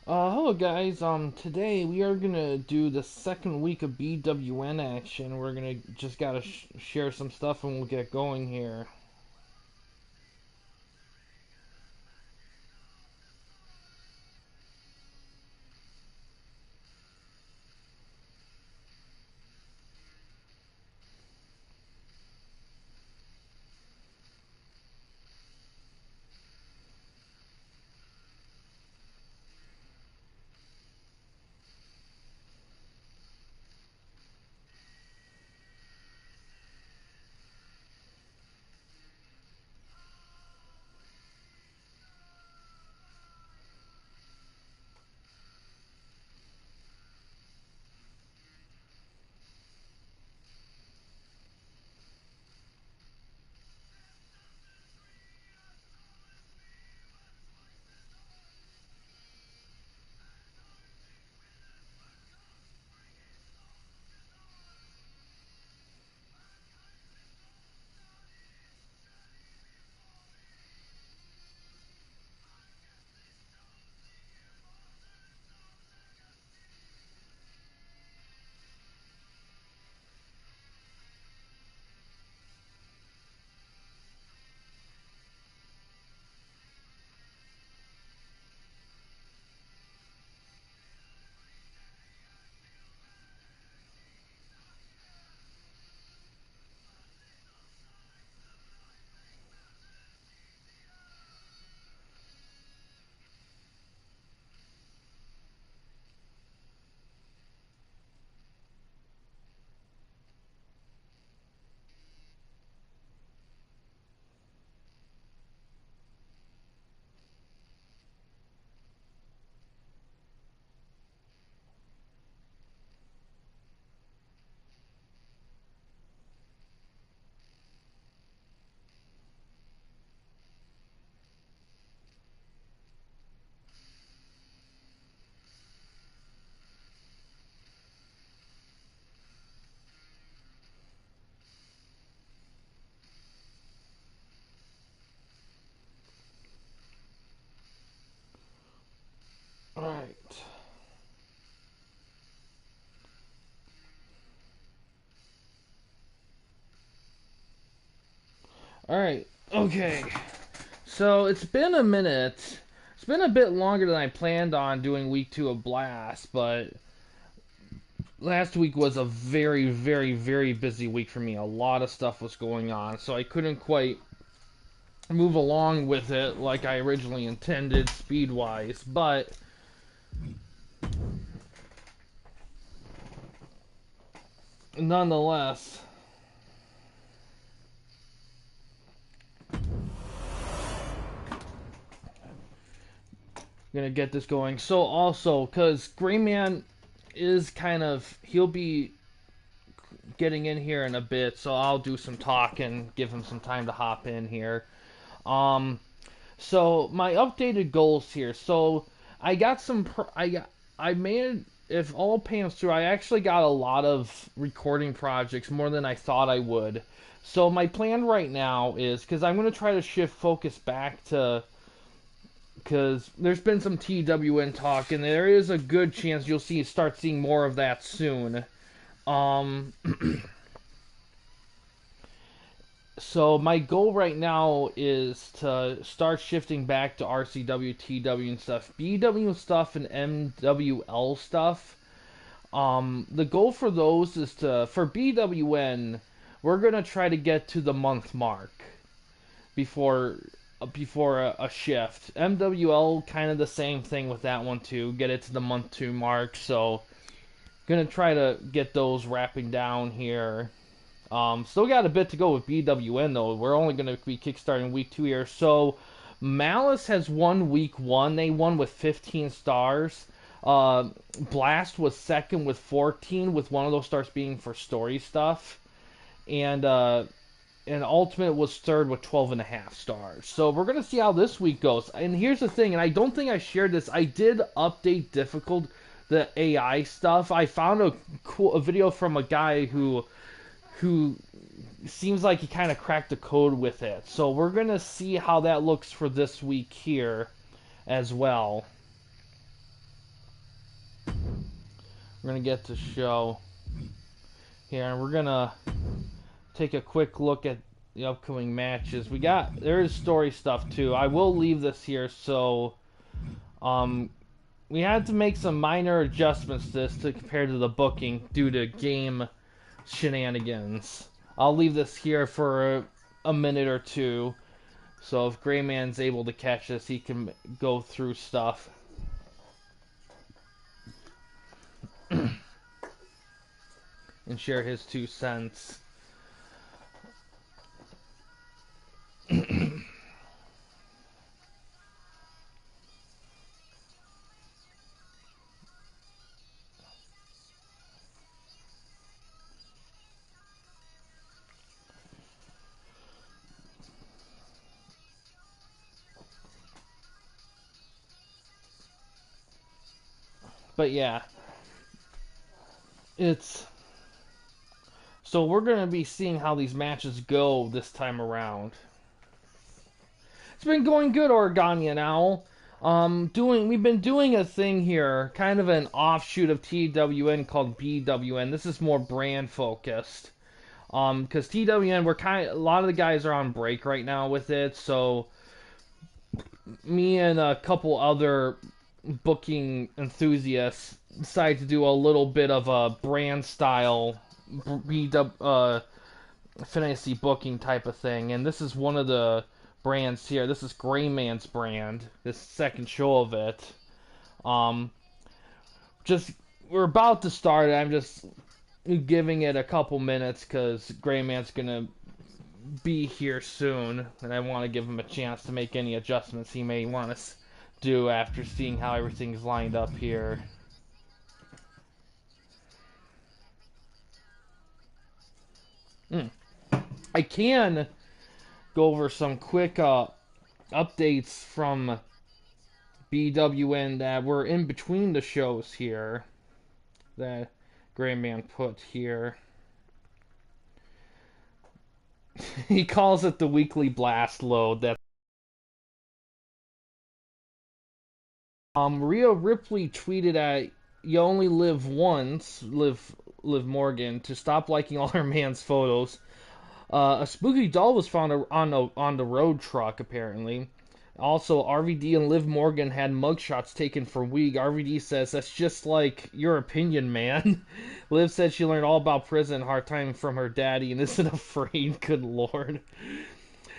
Hello guys. Today we are gonna do the second week of BWN action. We're gonna just gotta share some stuff and we'll get going here. All right. All right. Okay. So it's been a minute. It's been a bit longer than I planned on doing week 2 of Blast, but last week was a very, very, very busy week for me. A lot of stuff was going on, so I couldn't quite move along with it like I originally intended speed wise, but nonetheless, gonna get this going. So also, cause Grayman is he'll be getting in here in a bit, so I'll do some talking, give him some time to hop in here. Um, so my updated goals here. So I got some. I made, if all pans through, I actually got a lot of recording projects, more than I thought I would. So my plan right now is, because I'm going to try to shift focus back to, because there's been some TWN talk, and there is a good chance you'll start seeing more of that soon. Um, so my goal right now is to start shifting back to RCW, TW, and stuff, BW stuff, and MWL stuff. The goal for those is for BWN, we're gonna try to get to the month mark before a shift. MWL kind of the same thing with that one too. Get it to the month 2 mark. So gonna try to get those wrapping down here. Still got a bit to go with BWN though. We're only gonna be kickstarting week 2 here. So Malice has won week 1. They won with 15 stars. Blast was second with 14, with one of those stars being for story stuff, and Ultimate was third with 12.5 stars. So we're gonna see how this week goes. And here's the thing, and I don't think I shared this. I did update difficult the AI stuff. I found a video from a guy who seems like he kind of cracked the code with it. So we're gonna see how that looks for this week here as well. We're gonna get to show here, and we're gonna take a quick look at the upcoming matches. There is story stuff too. I will leave this here, so we had to make some minor adjustments to this to compare to the booking due to game shenanigans. I'll leave this here for a minute or two, so if Grayman's able to catch this, he can go through stuff. And share his 2 cents. But yeah, so we're going to be seeing how these matches go this time around. It's been going good, Oregonian Owl. We've been doing a thing here, kind of an offshoot of TWN called BWN. This is more brand focused. Because TWN, a lot of the guys are on break right now with it, so me and a couple other booking enthusiasts decided to do a little bit of a brand style fantasy booking type of thing, and this is one of the brands here. This is Grayman's brand, this second show of it. Just we're about to start it. I'm just giving it a couple minutes because Grayman's gonna be here soon, and I want to give him a chance to make any adjustments he may want to do after seeing how everything's lined up here. I can go over some quick updates from BWN that were in between the shows here that Grayman put here. He calls it the weekly blast load. That Rhea Ripley tweeted at "You only live once, Liv Morgan, to stop liking all her man's photos." A spooky doll was found on the road truck, apparently. Also, RVD and Liv Morgan had mugshots taken for Week. RVD says, "That's just like your opinion, man." Liv said she learned all about prison and hard time from her daddy and isn't afraid. Good lord.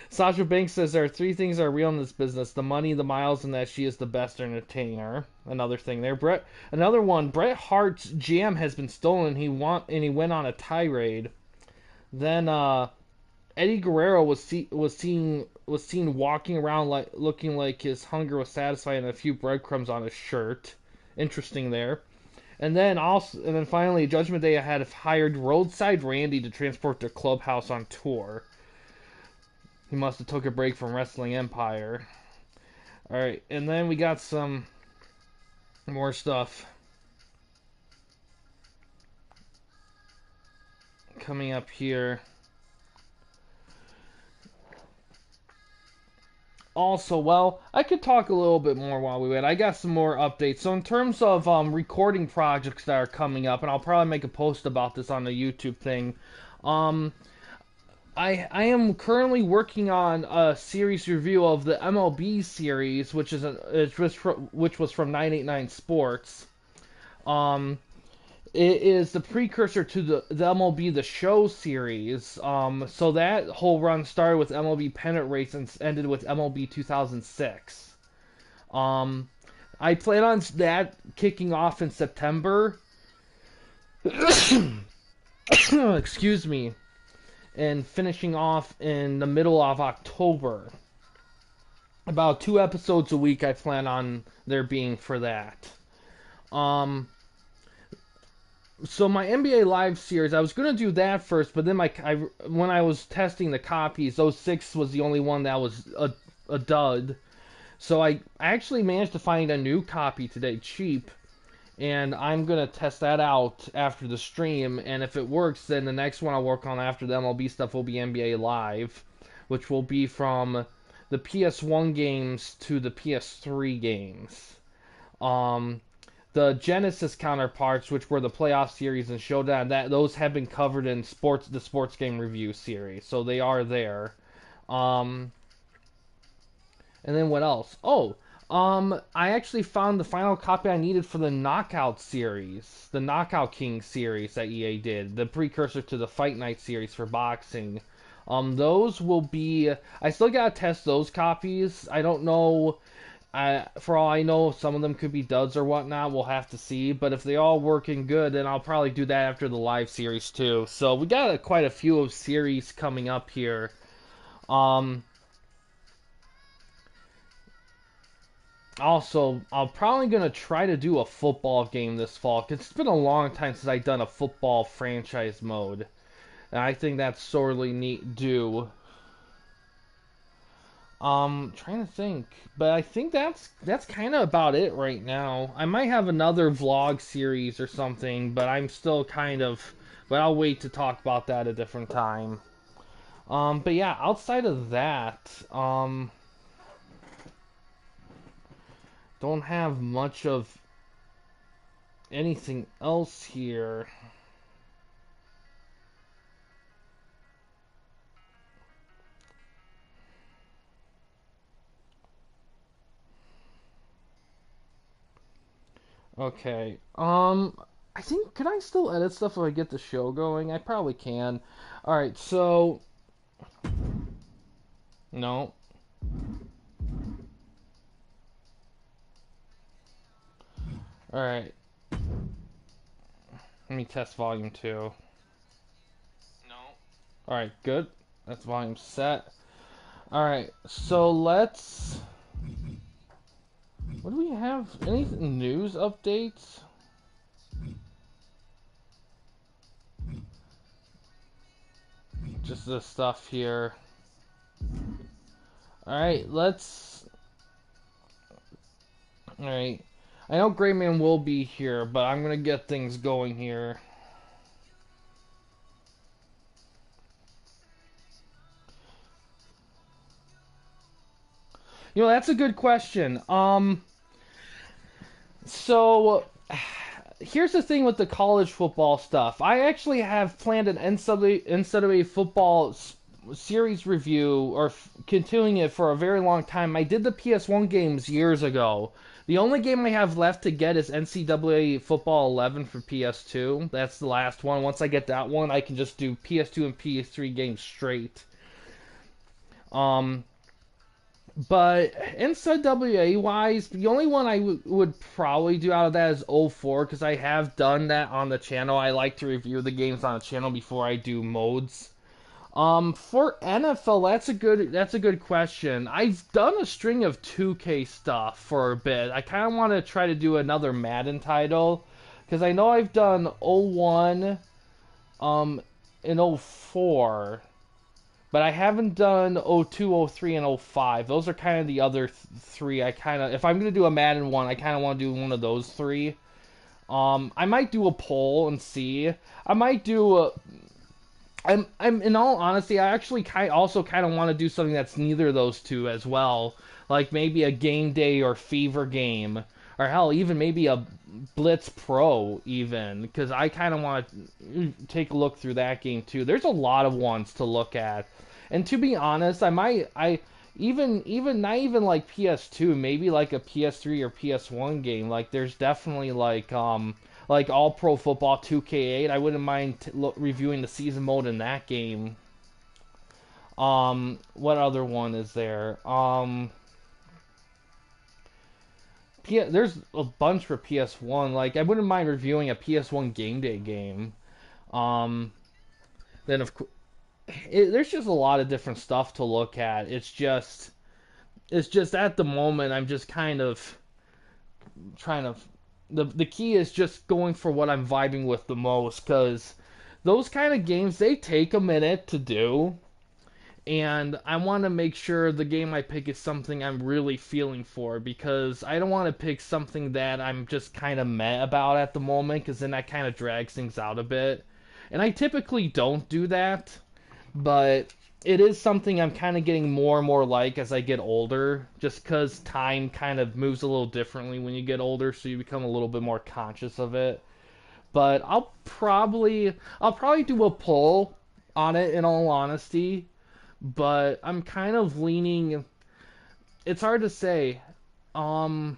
Sasha Banks says there are 3 things that are real in this business: the money, the miles, and that she is the best entertainer. Another thing there. Another one. Bret Hart's jam has been stolen. He went on a tirade. Then Eddie Guerrero was seen walking around looking like his hunger was satisfied, and a few breadcrumbs on his shirt. Interesting there. And then finally, Judgment Day had hired Roadside Randy to transport the Clubhouse on tour. He must have took a break from Wrestling Empire. All right, and then we got some more stuff coming up here. Also, well, I could talk a little bit more while we wait. I got some more updates. So in terms of recording projects that are coming up, and I'll probably make a post about this on the YouTube thing. I am currently working on a series review of the MLB series, which was from 989 Sports. It is the precursor to the MLB The Show series. So that whole run started with MLB Pennant Race and ended with MLB 2006. I plan on that kicking off in September. Excuse me. And finishing off in the middle of October. About 2 episodes a week I plan on there being for that. So my NBA Live series, I was going to do that first, but then when I was testing the copies, 06 was the only one that was a dud. So I actually managed to find a new copy today, cheap, and I'm going to test that out after the stream, and if it works, then the next one I'll work on after the MLB stuff will be NBA Live, which will be from the PS1 games to the PS3 games. The Genesis counterparts, which were the playoff series and Showdown, that those have been covered in the sports game review series, so they are there. Um, and then what else? Oh, I actually found the final copy I needed for the Knockout series, the Knockout King series that EA did, the precursor to the Fight Night series for boxing. Those will be. I still gotta test those copies. I don't know. For all I know, some of them could be duds or whatnot. We'll have to see. But if they all working good, then I'll probably do that after the live series too. So we got quite a few of series coming up here. Um, Also, I'm probably gonna try to do a football game this fall because it's been a long time since I've done a football franchise mode, and I think that's sorely neat do. Trying to think, but I think that's kind of about it right now. I might have another vlog series or something, but I'm still kind of, but I'll wait to talk about that a different time. But yeah, outside of that, don't have much of anything else here. Okay. I think could I still edit stuff if I get the show going? I probably can. All right. So no. All right. Let me test volume 2. No. All right. Good. That's volume set. All right. So let's. What do we have? Any news updates? Just this stuff here. Alright, let's... Alright. I know Greyman will be here, but I'm gonna get things going here. You know, that's a good question. So... Here's the thing with the college football stuff. I actually have planned an NCAA football series review or continuing it for a very long time. I did the PS1 games years ago. The only game I have left to get is NCAA Football 11 for PS2. That's the last one. Once I get that one, I can just do PS2 and PS3 games straight. Um, but NCAA wise, the only one I would probably do out of that is 04 because I have done that on the channel. I like to review the games on the channel before I do modes. For NFL, that's a good question. I've done a string of 2K stuff for a bit. I kind of want to try to do another Madden title because I know I've done 01, and 04, but I haven't done 02, 03, and 05. Those are kind of the other three. I kind of, if I'm gonna do a Madden one, I kind of want to do one of those three. I might do a poll and see. I might do a. I'm in all honesty, I actually also kind of want to do something that's neither of those two as well, like maybe a game day or fever game, or hell, even maybe a Blitz Pro even, because I kind of want to take a look through that game too. There's a lot of ones to look at, and to be honest, I even not even like PS2, maybe like a PS3 or PS1 game. Like there's definitely like All Pro Football 2K8. I wouldn't mind reviewing the season mode in that game. What other one is there? There's a bunch for PS1. Like I wouldn't mind reviewing a PS1 game day game. Um, then of course, there's just a lot of different stuff to look at. It's just at the moment I'm just kind of trying to the key is just going for what I'm vibing with the most, because those kind of games, they take a minute to do, and I want to make sure the game I pick is something I'm really feeling for, because I don't want to pick something that I'm just kind of meh about at the moment, because then that kind of drags things out a bit. And I typically don't do that, but it is something I'm kind of getting more and more like as I get older, just because time kind of moves a little differently when you get older, so you become a little bit more conscious of it. But I'll probably do a poll on it in all honesty, but I'm kind of leaning. It's hard to say. Um,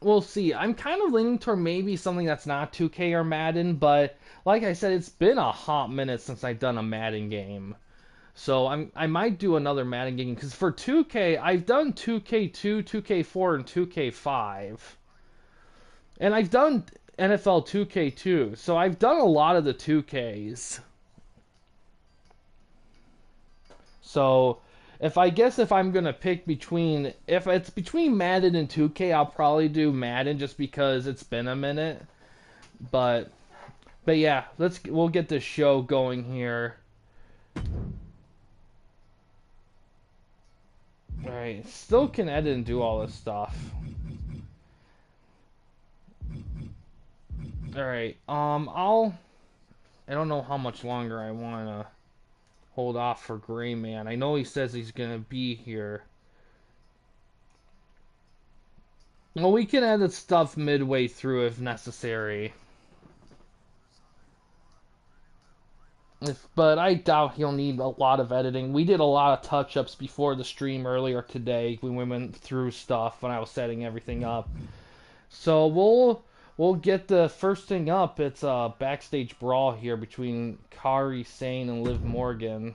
we'll see. I'm kind of leaning toward maybe something that's not 2K or Madden, but like I said, it's been a hot minute since I've done a Madden game. So I might do another Madden game because for 2K I've done 2K2, 2K4, and 2K5, and I've done NFL 2K2. So I've done a lot of the 2Ks. So if I'm gonna pick between if it's between Madden and 2K, I'll probably do Madden just because it's been a minute. But but yeah, we'll get this show going here. All right, still can edit and do all this stuff. All right, I don't know how much longer I wanna hold off for Gray Man. I know he says he's gonna be here. Well, we can edit stuff midway through if necessary. But I doubt he'll need a lot of editing. We did a lot of touch-ups before the stream earlier today. We went through stuff when I was setting everything up. So we'll get the first thing up. It's a backstage brawl here between Kairi Sane and Liv Morgan.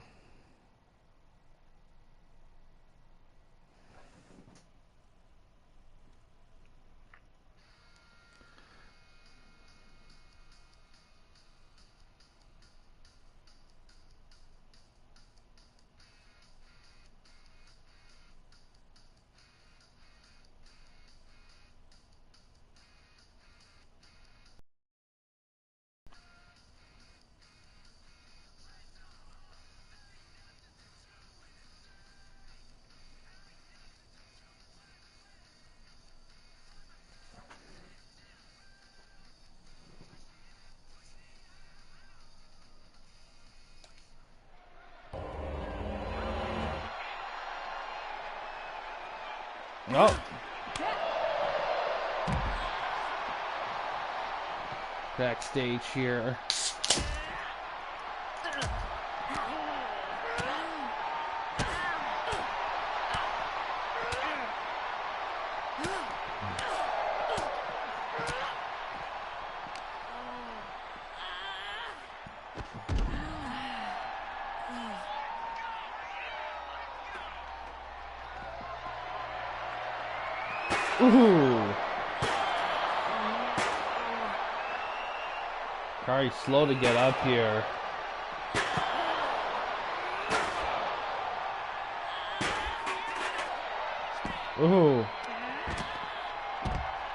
Oh. Backstage here. Ooh. Kari's slow to get up here. Ooh. Is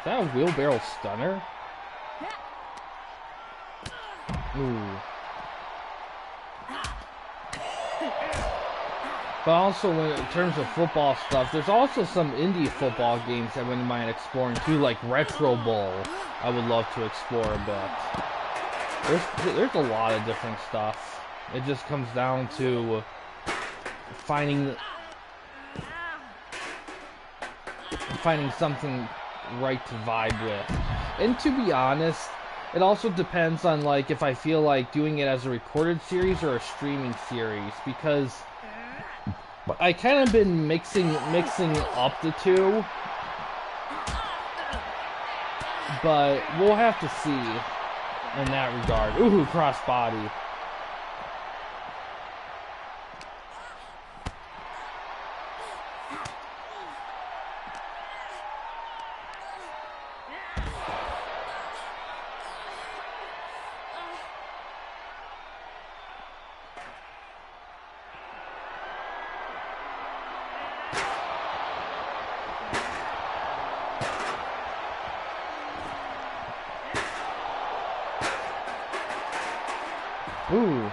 that a wheelbarrow stunner? Ooh. But also, in terms of football stuff, there's also some indie football games that I wouldn't mind exploring too, like Retro Bowl. I would love to explore a bit. There's a lot of different stuff. It just comes down to finding something right to vibe with. And to be honest, it also depends on like if I feel like doing it as a recorded series or a streaming series, because I kind of been mixing up the two, but we'll have to see in that regard. Ooh, crossbody. Ooh.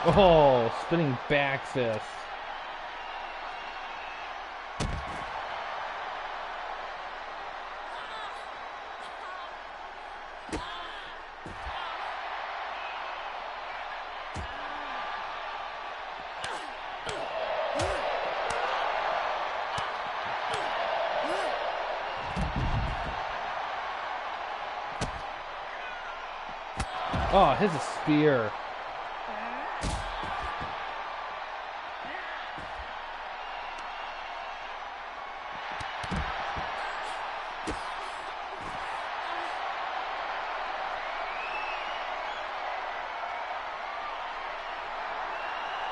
Oh, spinning back fist. Oh, hits a spear.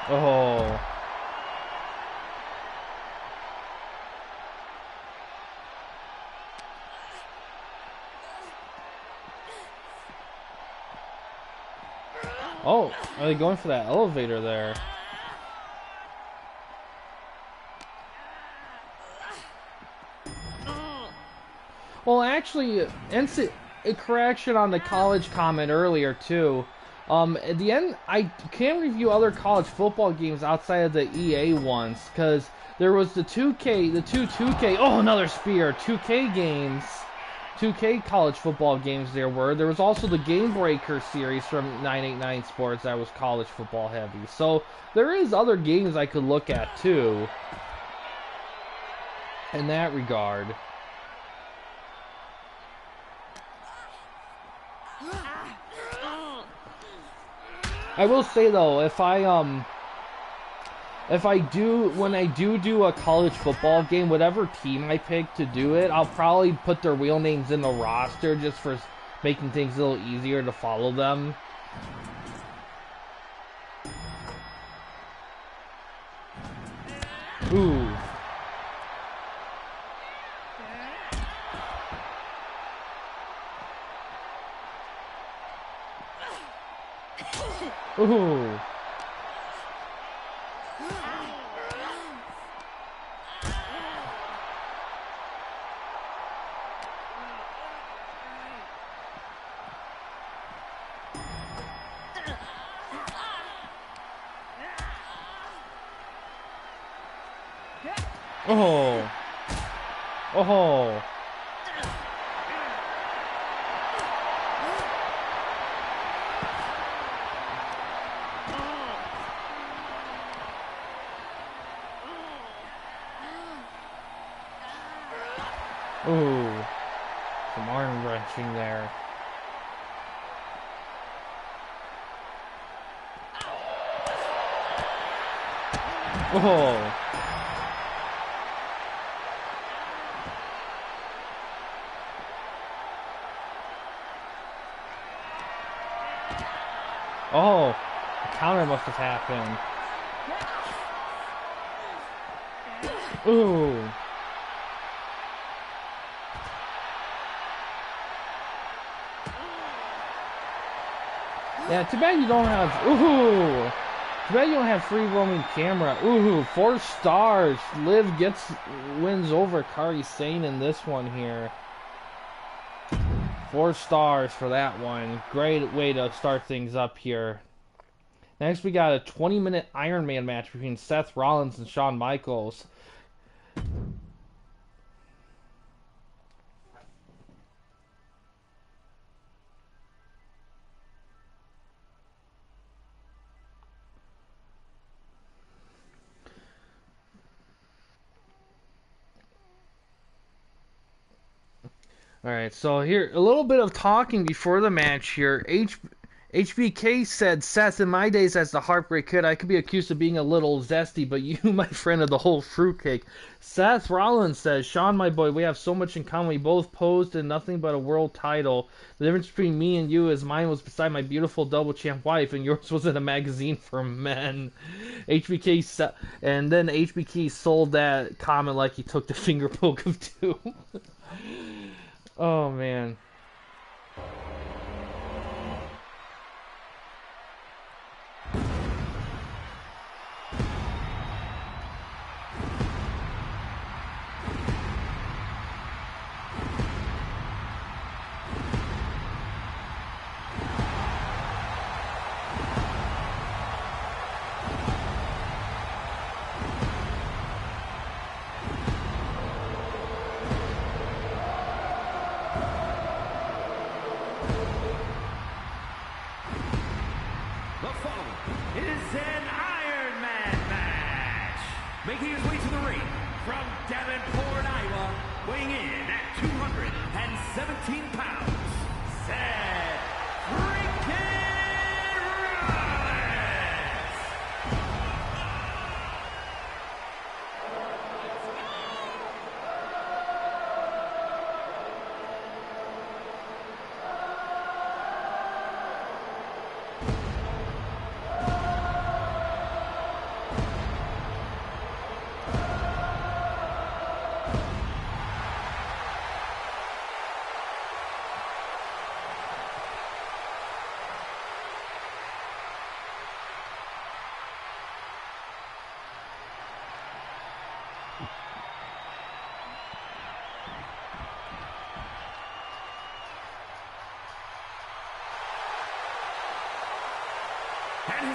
Oh. Oh, are they going for that elevator there? Well, actually, a correction on the college comment earlier too. At the end, I can't review other college football games outside of the EA ones because there was the 2K, the 2K. Oh, another spear. 2K games. 2K college football games there were. There was also the Game Breaker series from 989 Sports that was college football heavy. So there is other games I could look at too in that regard. I will say though, if I when I do a college football game, whatever team I pick to do it, I'll probably put their real names in the roster just for making things a little easier to follow them. Ooh. Ooh. Oh. Oh. Ooh. Some arm wrenching there. Oh. Oh, the counter must have happened. Ooh. Yeah, too bad you don't have. Ooh. Too bad you don't have free roaming camera. Ooh, 4 stars. Liv wins over Kairi Sane in this one here. 4 stars for that one. Great way to start things up here. Next, we got a 20-minute Iron Man match between Seth Rollins and Shawn Michaels. Alright, so here, a little bit of talking before the match here. HBK said, Seth, in my days as the Heartbreak Kid, I could be accused of being a little zesty, but you, my friend, are the whole fruitcake. Seth Rollins says, Sean, my boy, we have so much in common. We both posed in nothing but a world title. The difference between me and you is mine was beside my beautiful double champ wife, and yours was in a magazine for men. And then HBK sold that comment like he took the finger poke of doom. Oh, man. Making his way to the ring from Davenport, Iowa, weighing in at 217 pounds, Seth freaking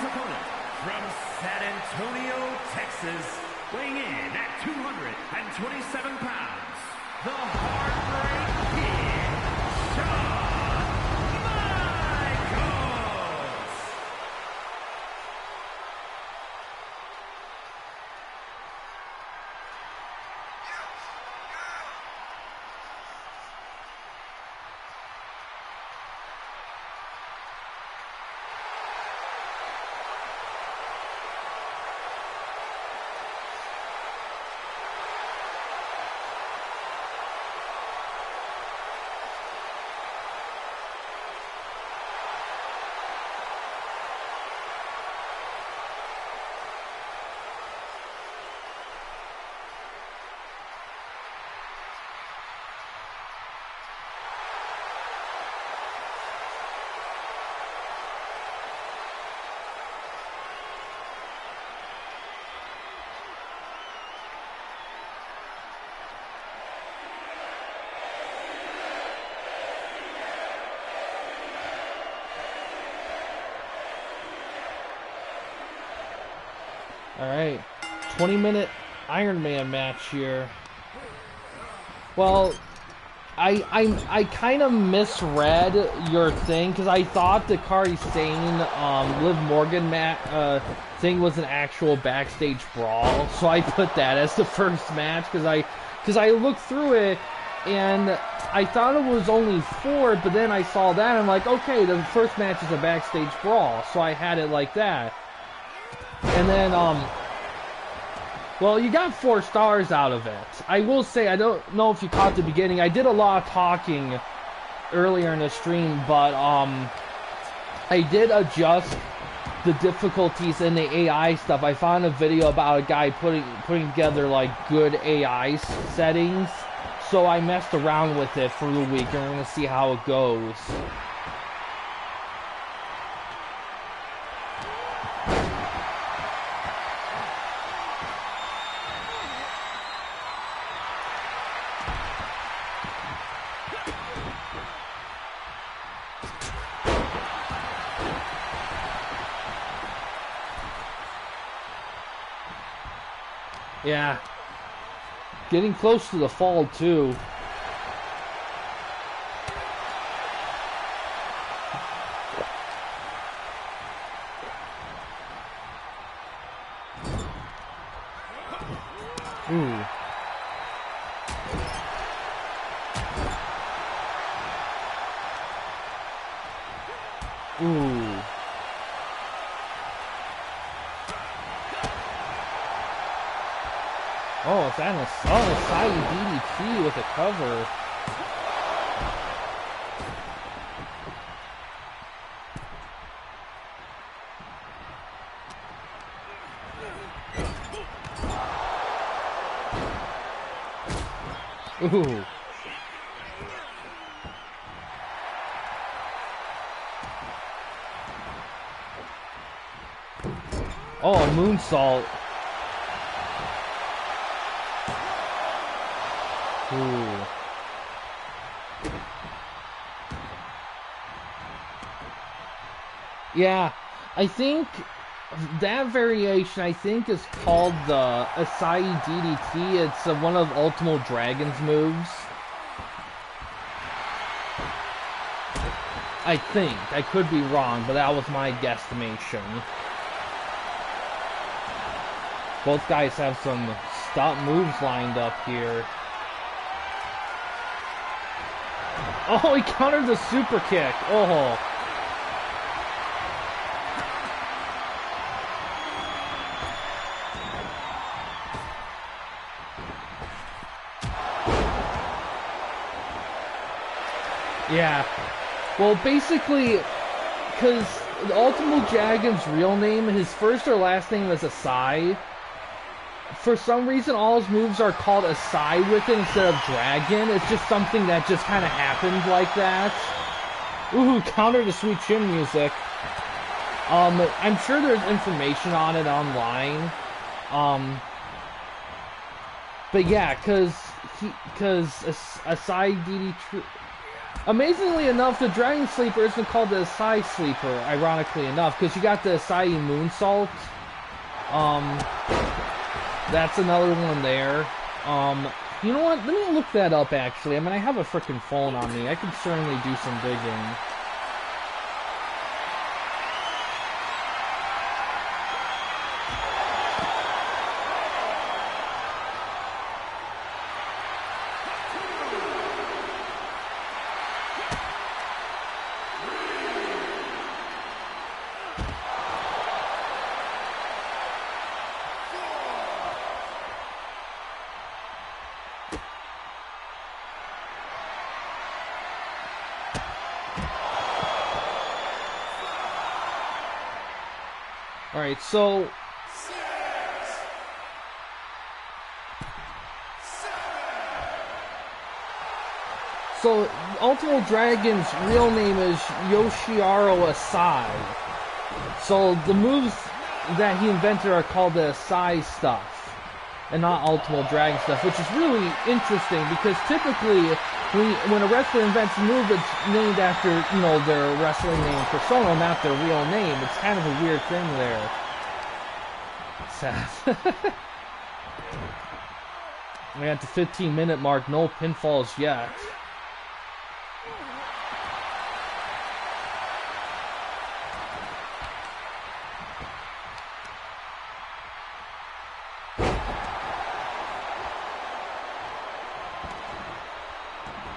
his opponent, from San Antonio, Texas, weighing in at 227 pounds, the Heartbreak Kid, Shawn Michaels! Alright, 20-minute Iron Man match here. Well, I kind of misread your thing, because I thought the Kairi Sane, Liv Morgan thing was an actual backstage brawl, so I put that as the first match, because I looked through it, and I thought it was only 4, but then I saw that, and I'm like, okay, the first match is a backstage brawl, so I had it like that. And then, well, you got 4 stars out of it. I will say, I don't know if you caught the beginning, I did a lot of talking earlier in the stream, but, I did adjust the difficulties in the AI stuff. I found a video about a guy putting together, like, good AI settings, so I messed around with it for the week, and we're gonna see how it goes. Yeah. Getting close to the fall, too. Ooh. Ooh. Oh, it's on a side DDT with a cover. Ooh. Oh, a moonsault. Ooh. Yeah, I think that variation, I think, is called the Acai DDT. It's one of Ultimo Dragon's moves. I think. I could be wrong, but that was my guesstimation. Both guys have some stop moves lined up here. Oh, he countered the super kick. Oh. Yeah. Well, basically, because Ultimo Dragon's real name, his first or last name is Acai. For some reason, all his moves are called Acai with it instead of Dragon. It's just something that just kind of happened like that. Ooh, counter to Sweet Chin music. I'm sure there's information on it online. But yeah, because Acai DDT... Amazingly enough, the Dragon Sleeper isn't called the Asai Sleeper, ironically enough, because you got the Asai Moonsault. That's another one there. You know what? Let me look that up, actually. I mean, I have a freaking phone on me. I could certainly do some digging. Alright, so... So, Ultimate Dragon's real name is Yoshiharu Asai. So, the moves that he invented are called the Asai stuff, and not Ultimate Dragon stuff, which is really interesting, because typically, when a wrestler invents a move, it's named after, you know, their wrestling name persona, not their real name. It's kind of a weird thing there. Sad. We're at the 15-minute mark, no pinfalls yet.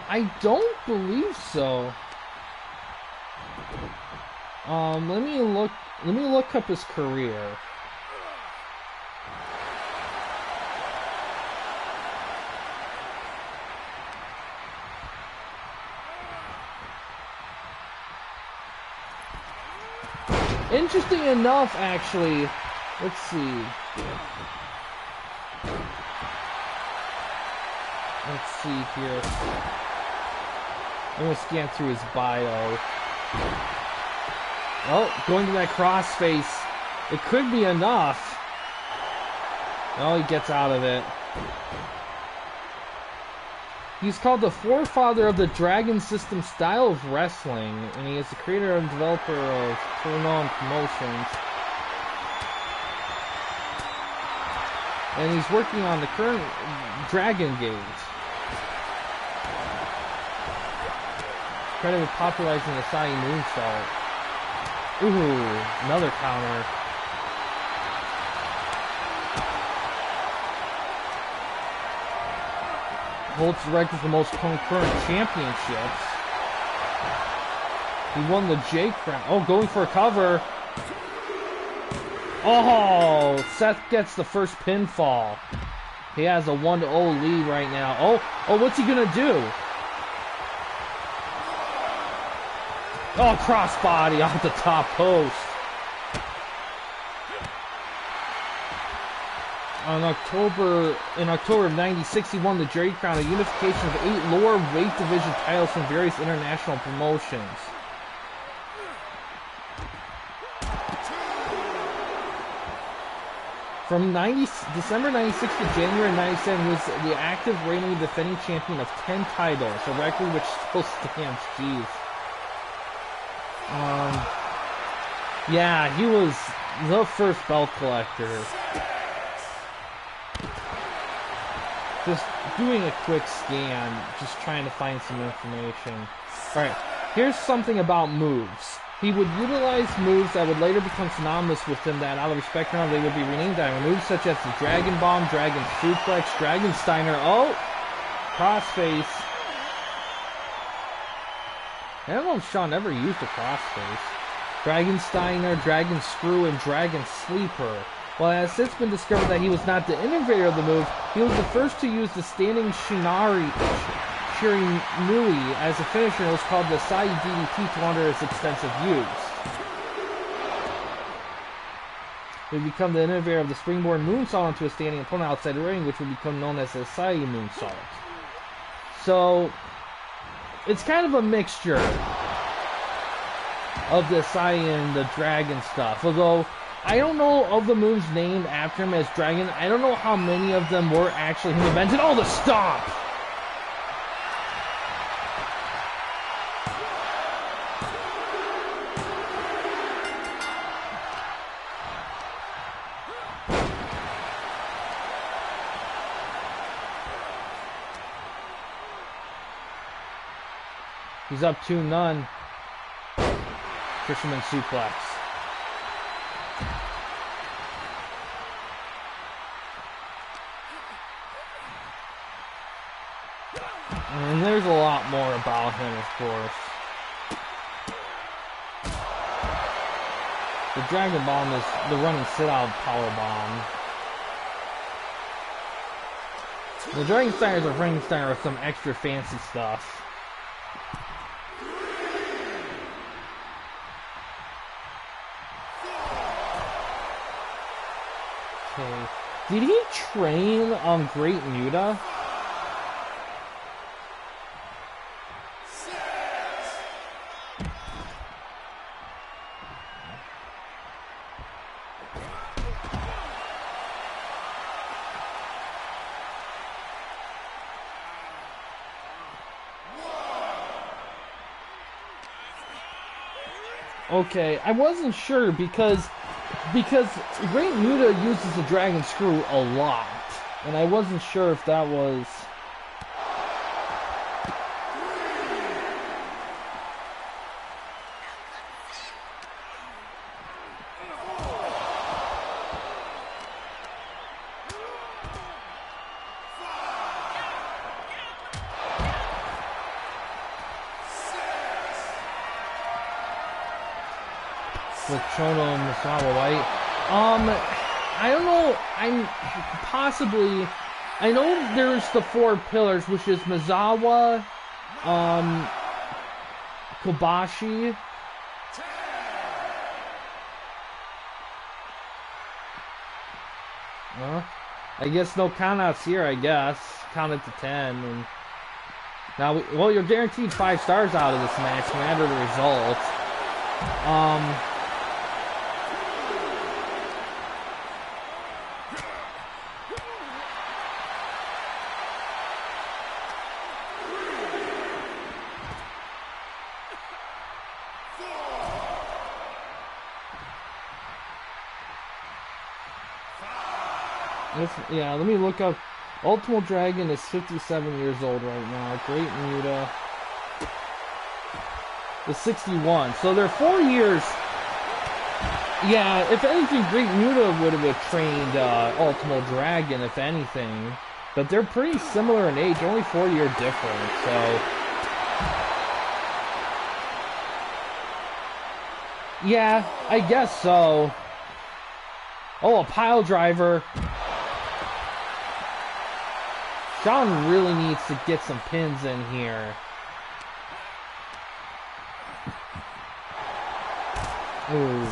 I don't believe so. Let me look up his career. Interesting enough, actually. Let's see. Let's see here. I'm gonna scan through his bio. Oh, going to that crossface. It could be enough. Oh, he gets out of it. He's called the forefather of the Dragon System style of wrestling, and he is the creator and developer of well-known promotions. And he's working on the current Dragon Gate. Credited with popularizing the Sai moonsault. Ooh, another counter. Holds the record for most concurrent championships. He won the J Crown. Oh, going for a cover. Oh, Seth gets the first pinfall. He has a 1-0 lead right now. Oh, what's he gonna do? Oh, crossbody off the top post. In October of '96, he won the J Crown, a unification of 8 lower weight division titles from various international promotions. From December '96 to January '97, he was the active reigning defending champion of 10 titles, a record which still stands. Jeez. Yeah, he was the first belt collector. Just doing a quick scan, just trying to find some information. Alright, here's something about moves. He would utilize moves that would later become synonymous with him that, out of respect for him, they would be renamed after. Moves such as the Dragon Bomb, Dragon Suplex, Dragon Steiner, crossface. I don't know if Sean ever used a crossface. Dragon Steiner, Dragon Screw, and Dragon Sleeper. While it has since been discovered that he was not the innovator of the move, he was the first to use the standing Shirinui as a finisher, and was called the Sai DDT to honor its extensive use. He would become the innovator of the springboard moonsault onto a standing opponent outside the ring, which would become known as the Sai moonsault. So, it's kind of a mixture of the Sai and the Dragon stuff, although I don't know of the moves named after him as Dragon. I don't know how many of them were actually him invented. Oh, the stomp! He's up 2-0. Fisherman suplex. And there's a lot more about him, of course. The Dragon Bomb is the running sit-out power bomb. The Dragon Steiner is a ring Steiner with some extra fancy stuff. Okay. Did he train Great Muta? Okay, I wasn't sure because Great Muta uses the Dragon Screw a lot, and I wasn't sure if that was. With Chono Misawa White. I don't know. I know there's the 4 pillars, which is Misawa, Kobashi. I guess no countouts here. I guess count it to 10. And now, well, you're guaranteed 5 stars out of this match, no matter the result. Yeah, let me look up. Ultimo Dragon is 57 years old right now. Great Muta is 61. So they're 4 years. Yeah, if anything, Great Muta would have trained Ultimo Dragon, if anything. But they're pretty similar in age, only 4-year difference, so. Yeah, I guess so. Oh, a pile driver. Sean really needs to get some pins in here. Ooh.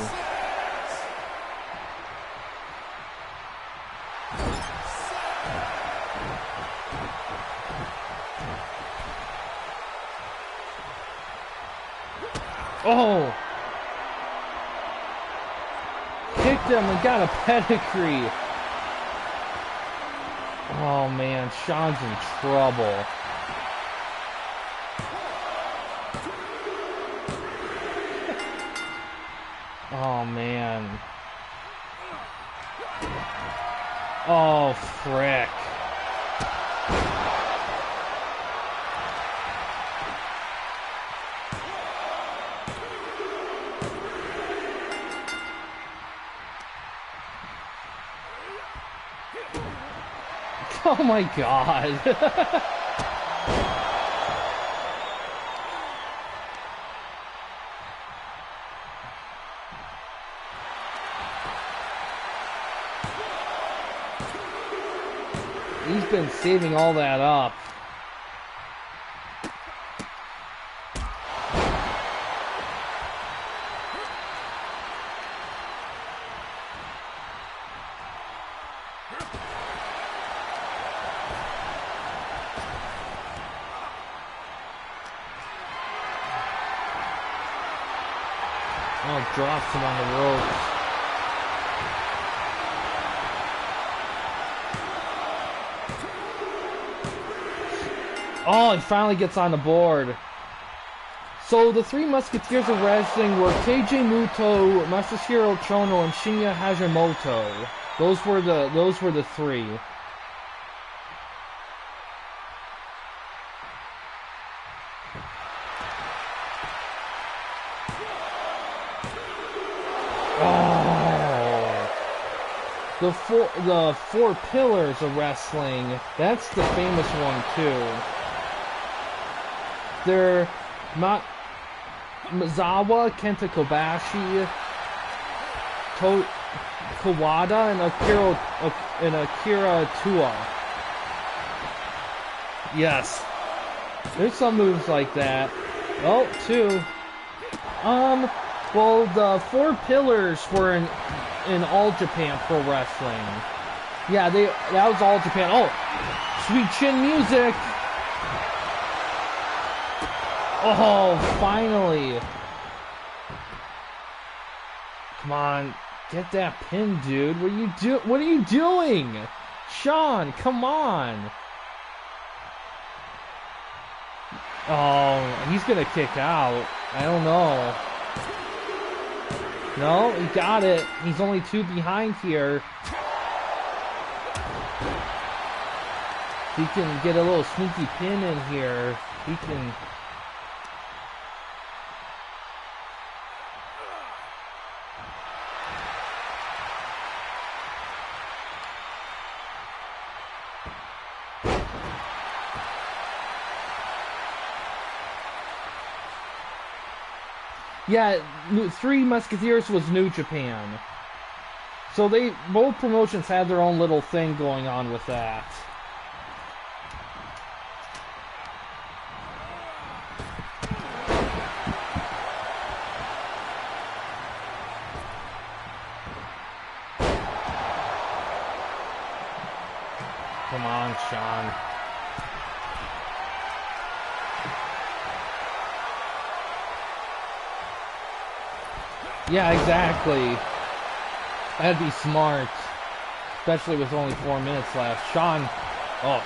Oh! Kicked him and got a pedigree. Oh man, Sean's in trouble. Oh man. Oh frick. Oh my god. He's been saving all that up. Oh, drops him on the ropes. Oh, he finally gets on the board. So the 3 Musketeers of Wrestling were KJ Muto, Masahiro Chono, and Shinya Hashimoto. Those were the 3. the four pillars of wrestling. That's the famous one too. They're Mizawa, Kenta Kobashi, Kawada, and Akira Tua. Yes. There's some moves like that. Oh, two. Well, the four pillars were in All Japan Pro Wrestling. Yeah, that was All Japan. Oh, Sweet Chin music. Oh, finally. Come on, get that pin, dude. What are you doing? Sean, come on. Oh, he's gonna kick out. I don't know. No, he got it. He's only two behind here. He can get a little sneaky pin in here. He can... Yeah, Three Musketeers was New Japan. So both promotions had their own little thing going on with that. Come on, Sean. Yeah, exactly. That'd be smart. Especially with only 4 minutes left. Sean. Oh.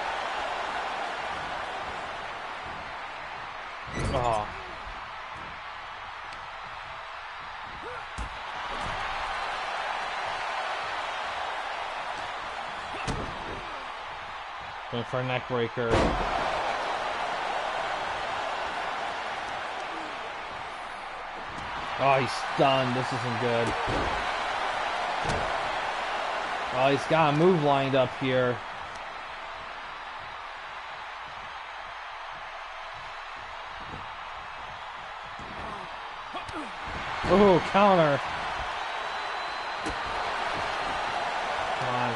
Oh. Going for a neck breaker. Oh, he's stunned. This isn't good. Oh, he's got a move lined up here. Oh, counter. Come on.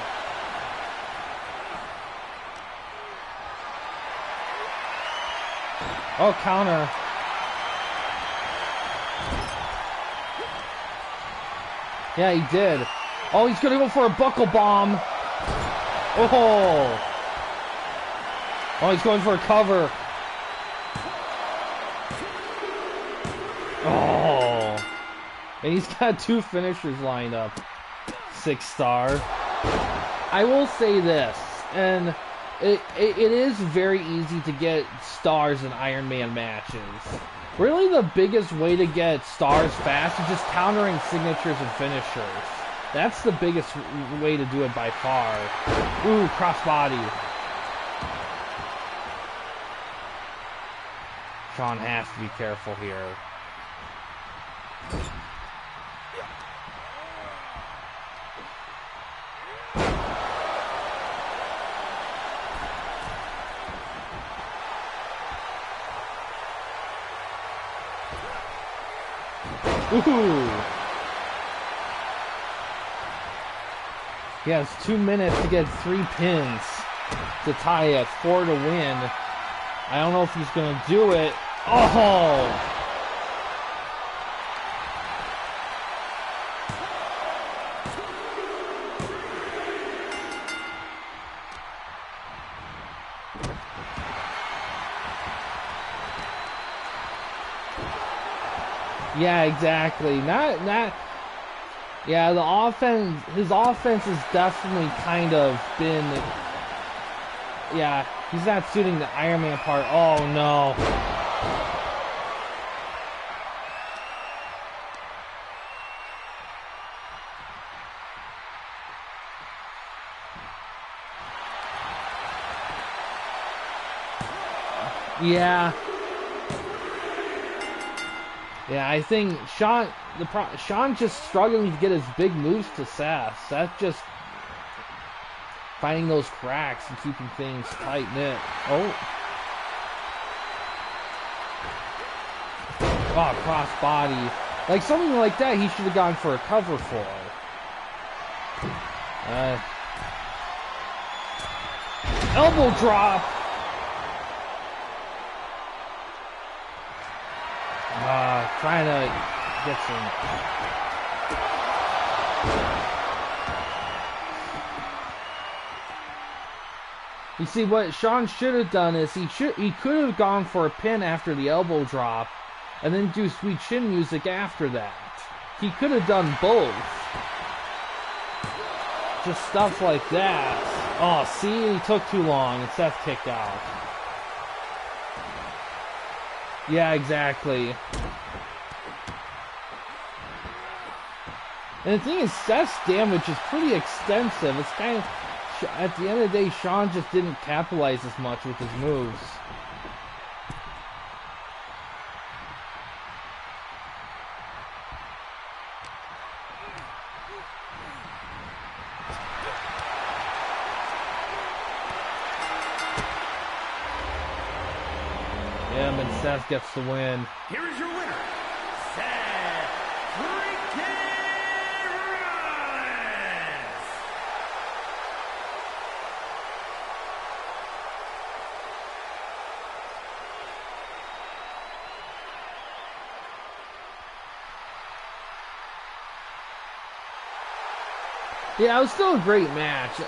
Oh, counter. Yeah, he did. Oh, he's gonna go for a buckle bomb. Oh. Oh, he's going for a cover. Oh. And he's got two finishers lined up. 6-star. I will say this, and it is very easy to get stars in Iron Man matches. Really, the biggest way to get stars fast is just countering signatures and finishers. That's the biggest way to do it by far. Ooh, crossbody. Sean has to be careful here. Ooh. He has 2 minutes to get 3 pins to tie it, 4 to win. I don't know if he's gonna do it. Oh! Yeah, exactly. Yeah, the offense, his offense has definitely kind of been, yeah, he's not suiting the Iron Man part. Oh, no. Yeah. Yeah, I think Sean just struggling to get his big moves to Sass. That just, finding those cracks and keeping things tight knit. Oh, cross body. Like something like that, he should have gone for a cover for. Elbow drop. Trying to get some. You see, what Sean should have done is he could have gone for a pin after the elbow drop, and then do sweet chin music after that. He could have done both. Just stuff like that. Oh, see, he took too long, and Seth kicked out. Yeah, exactly. And the thing is, Seth's damage is pretty extensive. It's kind of, at the end of the day, Sean just didn't capitalize as much with his moves. Yeah, and Seth gets the win. Here is your winner, Seth freaking Rollins. Yeah, it was still a great match.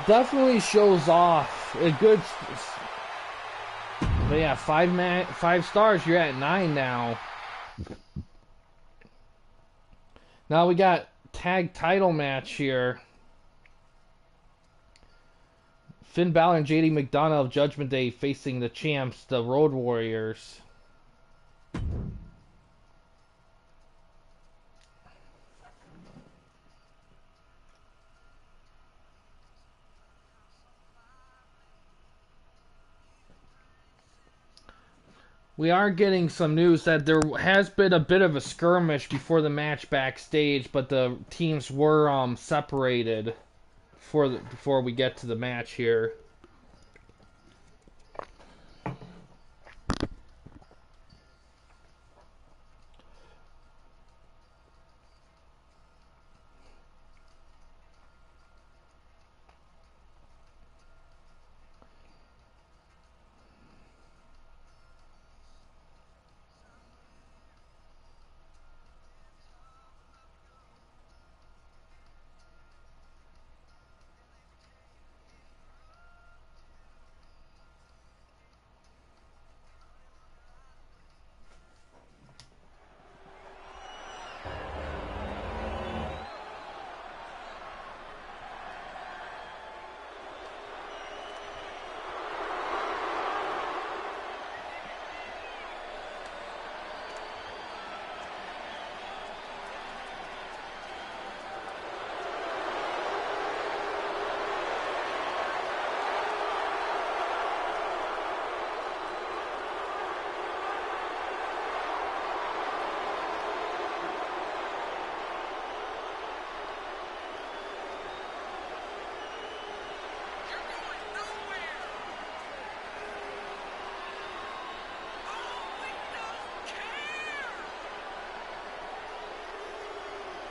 Definitely shows off a good. But yeah, 5 stars. You're at 9 now. Now we got tag title match here. Finn Balor and JD McDonough of Judgment Day facing the champs, the Road Warriors. We are getting some news that there has been a bit of a skirmish before the match backstage, but the teams were separated before we get to the match here.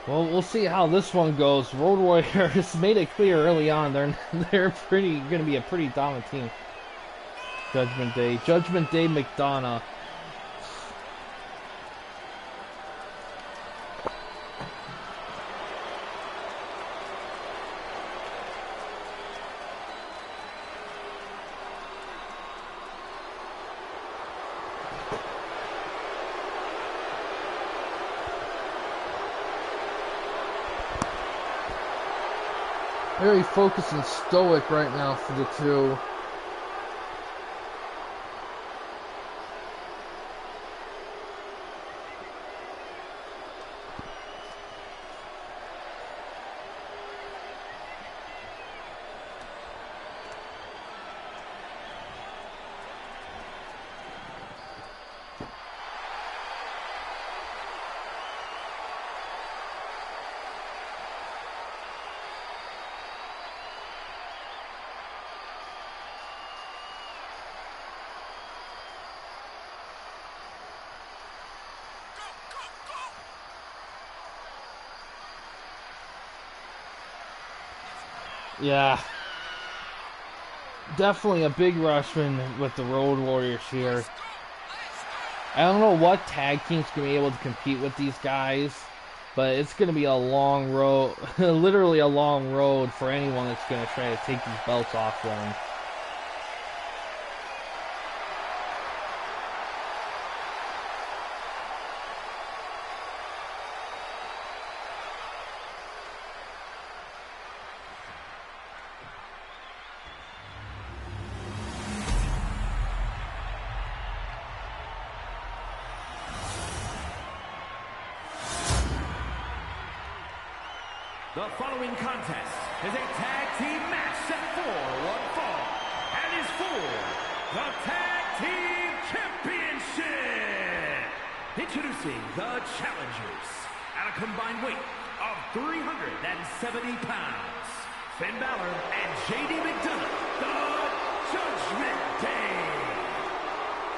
Well, we'll see how this one goes. Road Warriors made it clear early on they're going to be a pretty dominant team. Judgment Day McDonough. Very focused and stoic right now for the two. Yeah, definitely a big rushman with the Road Warriors here. I don't know what tag team's gonna be able to compete with these guys, but it's gonna be a long road, literally a long road for anyone that's gonna try to take these belts off them. The following contest is a tag team match set for one fall and is for the Tag Team Championship. Introducing the challengers at a combined weight of 370 pounds, Finn Balor and JD McDonough, the Judgment Day.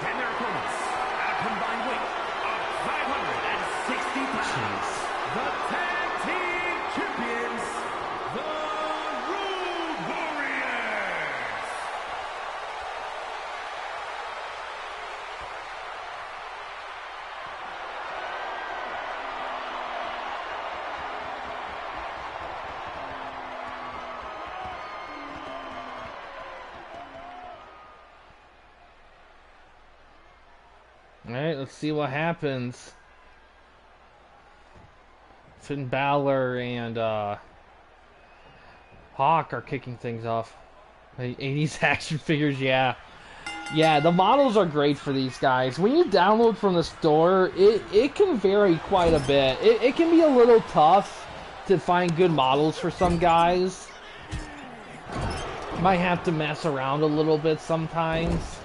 And their opponents at a combined weight of 560 pounds, the Tag Team Champions, the Road Warriors. Alright, let's see what happens. Finn Balor and Hawk are kicking things off. 80s action figures, yeah. Yeah, the models are great for these guys. When you download from the store, it can vary quite a bit. It can be a little tough to find good models for some guys. Might have to mess around a little bit sometimes.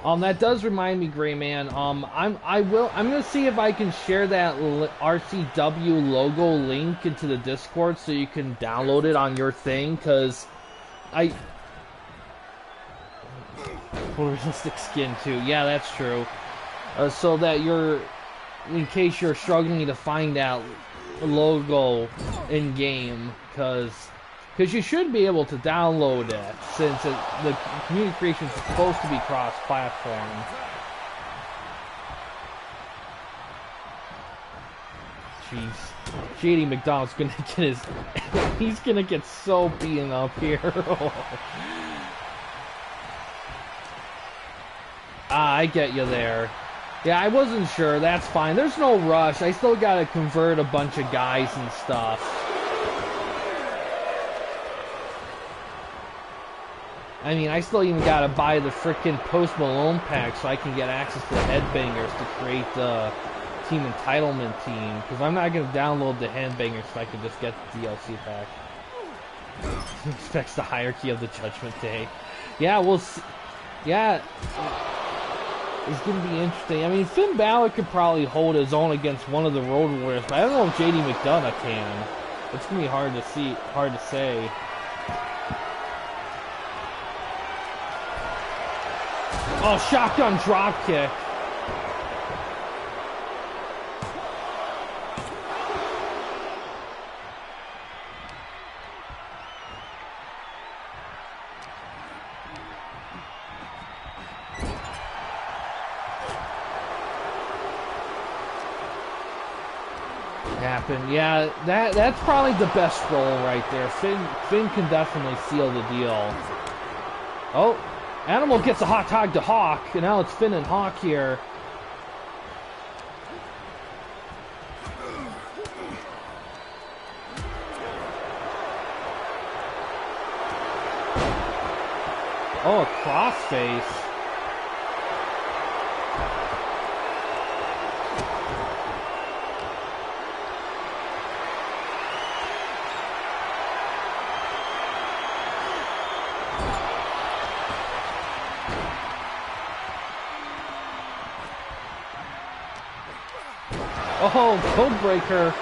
That does remind me, Gray Man. I'm gonna see if I can share that RCW logo link into the Discord so you can download it on your thing. Cause realistic skin too. Yeah, that's true. So that in case you're struggling to find that logo in game, cause you should be able to download it, since the community creation is supposed to be cross-platform. Jeez. JD McDonald's gonna get his... he's gonna get so beaten up here. I get you there. Yeah, I wasn't sure. That's fine. There's no rush. I still gotta convert a bunch of guys and stuff. I mean, I still even gotta buy the frickin' Post Malone pack so I can get access to the Headbangers to create the Team Entitlement team. Because I'm not gonna download the Headbangers if I can just get the DLC pack. Respects the hierarchy of the Judgment Day. Yeah, we'll see. Yeah. It's gonna be interesting. I mean, Finn Balor could probably hold his own against one of the Road Warriors, but I don't know if JD McDonough can. It's gonna be hard to say. Oh, shotgun drop kick. Happened. Yeah, that's probably the best roll right there. Finn can definitely seal the deal. Oh. Animal gets a hot tag to Hawk, and now it's Finn and Hawk here. Oh, a crossface. Oh, code breaker.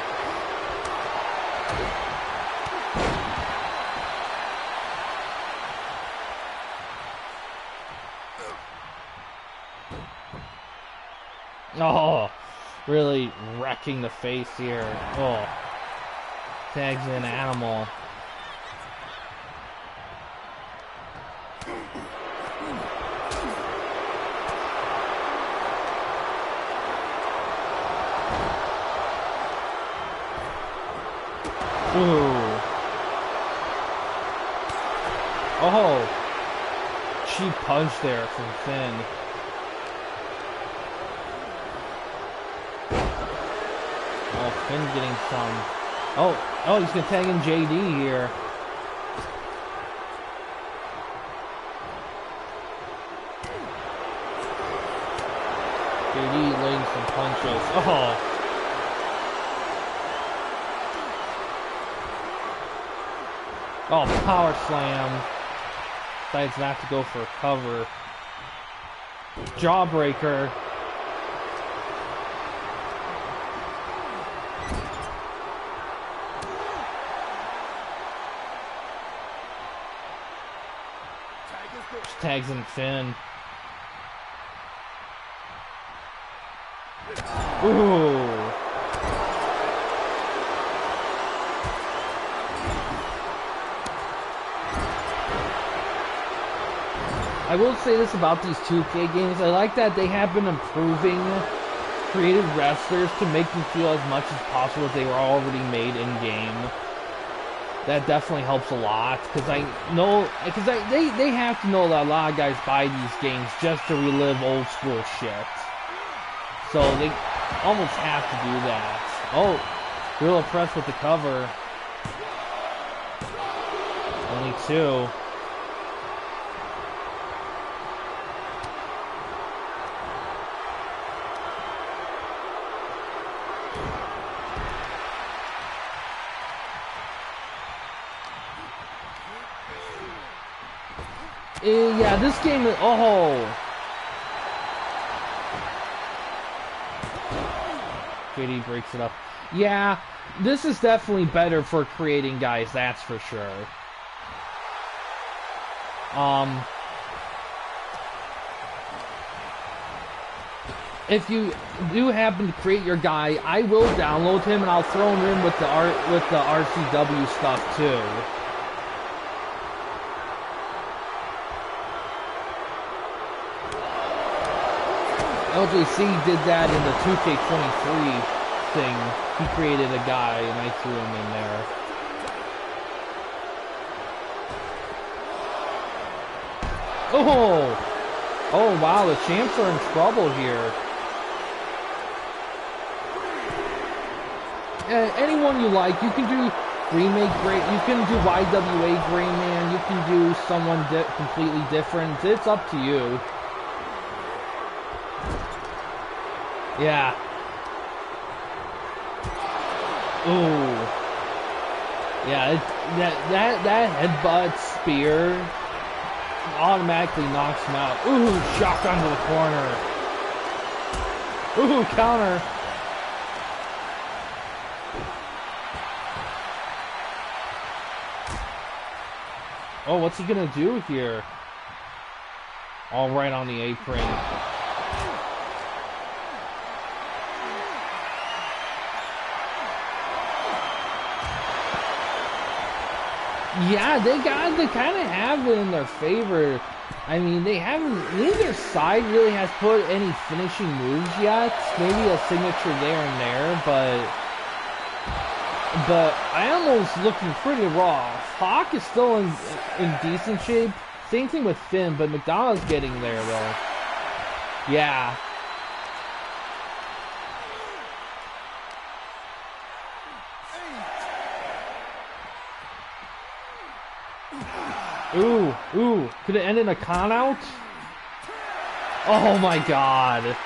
Oh, really wrecking the face here. Oh, tags in Animal. Ooh. Oh. Cheap punch there from Finn. Oh, Finn getting some. Oh, he's gonna tag in JD here. JD laying some punches. Oh, power slam. Decides not to go for a cover. Jawbreaker. Just tags in Finn. Ooh. I will say this about these 2K games. I like that they have been improving creative wrestlers to make them feel as much as possible as they were already made in-game. That definitely helps a lot, because I know, they have to know that a lot of guys buy these games just to relive old school shit. So they almost have to do that. Oh, Gorilla Press with the cover. Only two. Yeah, this game is... Oh! JD breaks it up. Yeah, this is definitely better for creating guys, that's for sure. If you do happen to create your guy, I will download him and I'll throw him in with the RCW stuff too. LJC did that in the 2K23 thing. He created a guy and I threw him in there. Oh! Oh wow, the champs are in trouble here. Anyone you like, you can do remake great, you can do YWA Gray Man, you can do someone completely different. It's up to you. Yeah. Ooh. Yeah, that headbutt spear automatically knocks him out. Ooh, shotgun to the corner. Ooh, counter. Oh, what's he gonna do here? All right on the apron. Yeah, they kind of have it in their favor. I mean, they haven't, neither side really has put any finishing moves yet. Maybe a signature there and there, but I almost looking pretty raw. Hawk is still in decent shape. Same thing with Finn, but McDonald's getting there though. Yeah. Ooh, could it end in a count out? Oh my god.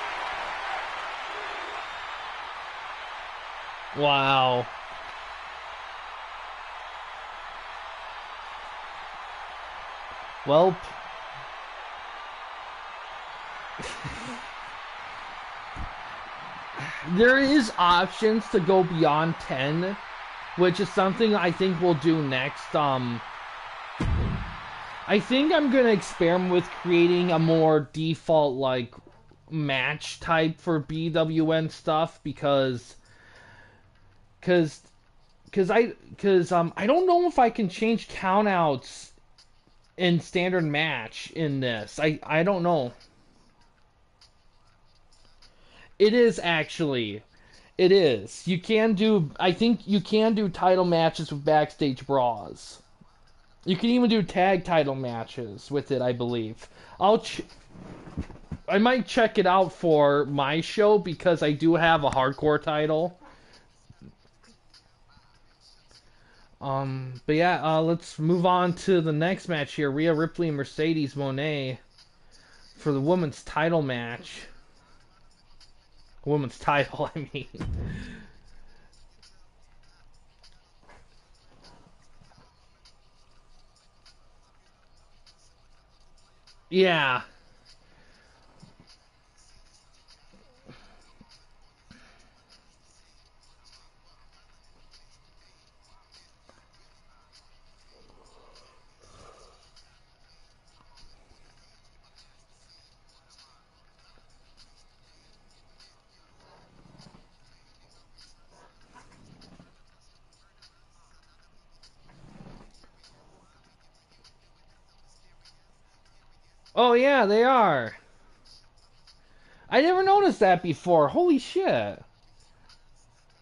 Wow. Welp. There is options to go beyond 10, which is something I think we'll do next. I think I'm gonna experiment with creating a more default like match type for BWN stuff because I don't know if I can change countouts in standard match in this. I don't know. It is actually. It is. You can do. I think you can do title matches with backstage bras. You can even do tag title matches with it. I believe. I might check it out for my show because I do have a hardcore title. But yeah, let's move on to the next match here. Rhea Ripley and Mercedes Moné for the women's title match. Women's title, I mean. Yeah. Oh yeah, they are. I never noticed that before. Holy shit.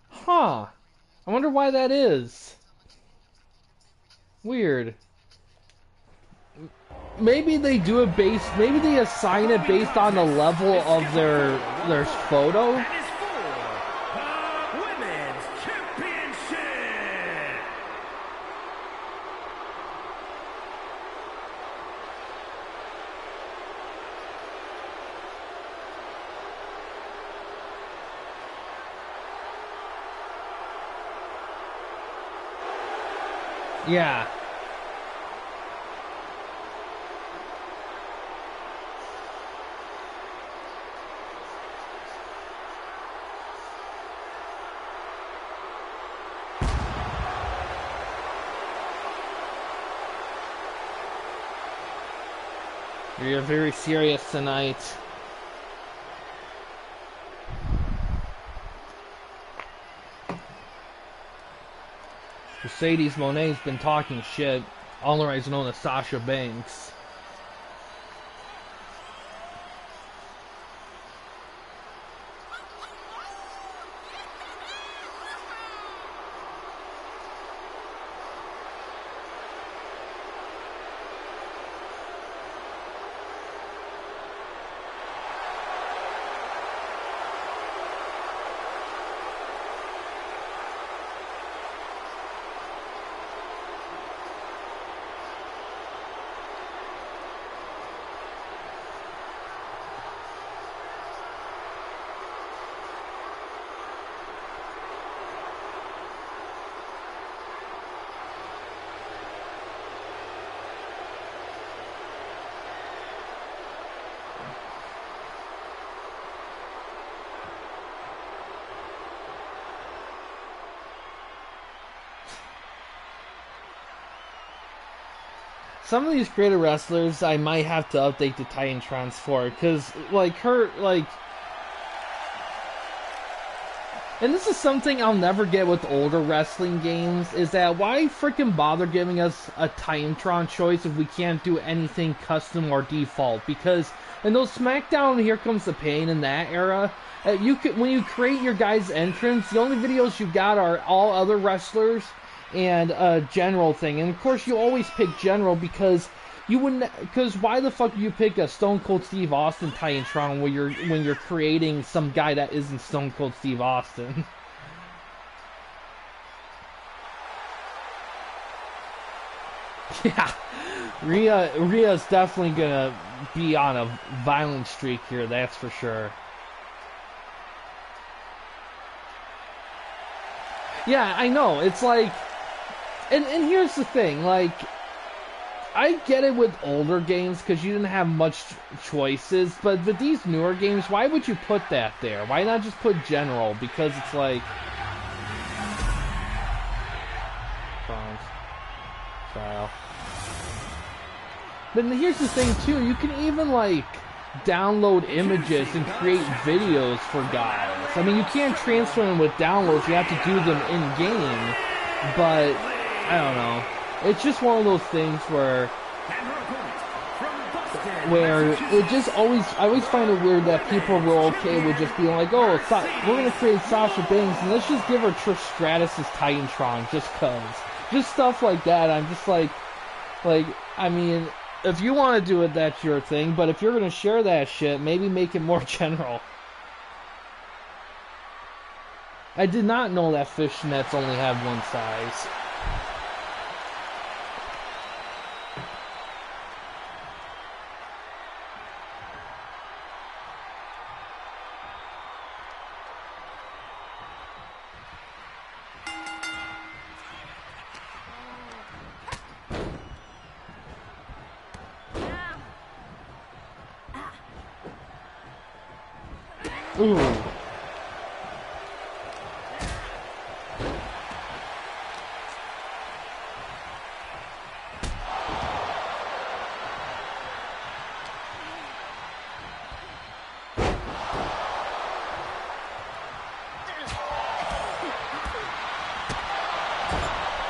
Huh. I wonder why that is. Weird. Maybe they do it based. Maybe they assign it based on the level of their photo. That is for the Women's Championship. Yeah. You're very serious tonight. Mercedes Moné's been talking shit, otherwise known as Sasha Banks. Some of these creative wrestlers, I might have to update the Titantrons for, because, like, and this is something I'll never get with older wrestling games, is that why freaking bother giving us a Titantron choice if we can't do anything custom or default? Because in those SmackDown Here Comes the Pain in that era, when you create your guy's entrance, the only videos you got are all other wrestlers and a general thing. And of course you always pick general because why the fuck do you pick a Stone Cold Steve Austin Titantron when you're creating some guy that isn't Stone Cold Steve Austin? Yeah, Rhea's definitely gonna be on a violent streak here, that's for sure. Yeah, I know. It's like, and here's the thing, like, I get it with older games because you didn't have much choices, but with these newer games, why would you put that there? Why not just put general? Because it's like, style. But here's the thing too, you can even like download images and create videos for guys. I mean, you can't transfer them with downloads, you have to do them in game, but I don't know. It's just one of those things where where it just always, I always find it weird that people were okay with just being like, oh, we're gonna create Sasha Banks and let's just give her Trish Stratus's Titantron just cause. Just stuff like that. I'm just like, I mean, if you want to do it, that's your thing, but if you're gonna share that shit, maybe make it more general. I did not know that fishnets only have one size. Ooh.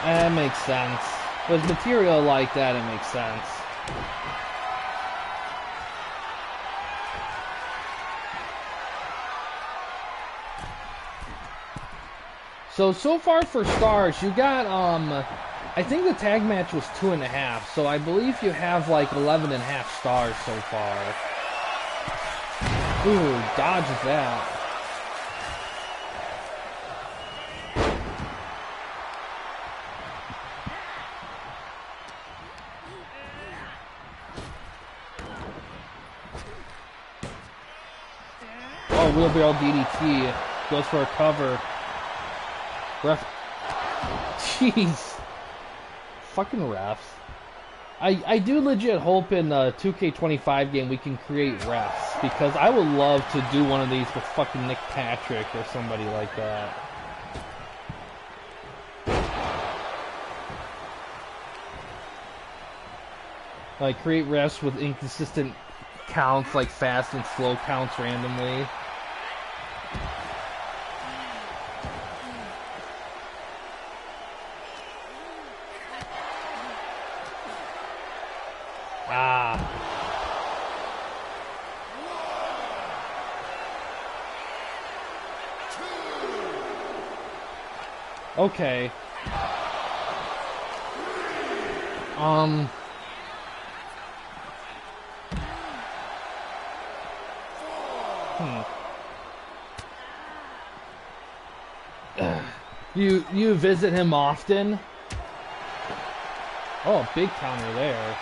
That makes sense. With material like that, it makes sense. So far for stars, you got, I think the tag match was 2.5, so I believe you have like 11.5 stars so far. Ooh, dodges that. Oh, wheelbarrow DDT. Goes for a cover. Ref. Jeez. Fucking refs. I do legit hope in the 2K25 game we can create refs, because I would love to do one of these with fucking Nick Patrick or somebody like that. Like, create refs with inconsistent counts, like fast and slow counts randomly. Ah. Okay. You visit him often? Oh, big counter there.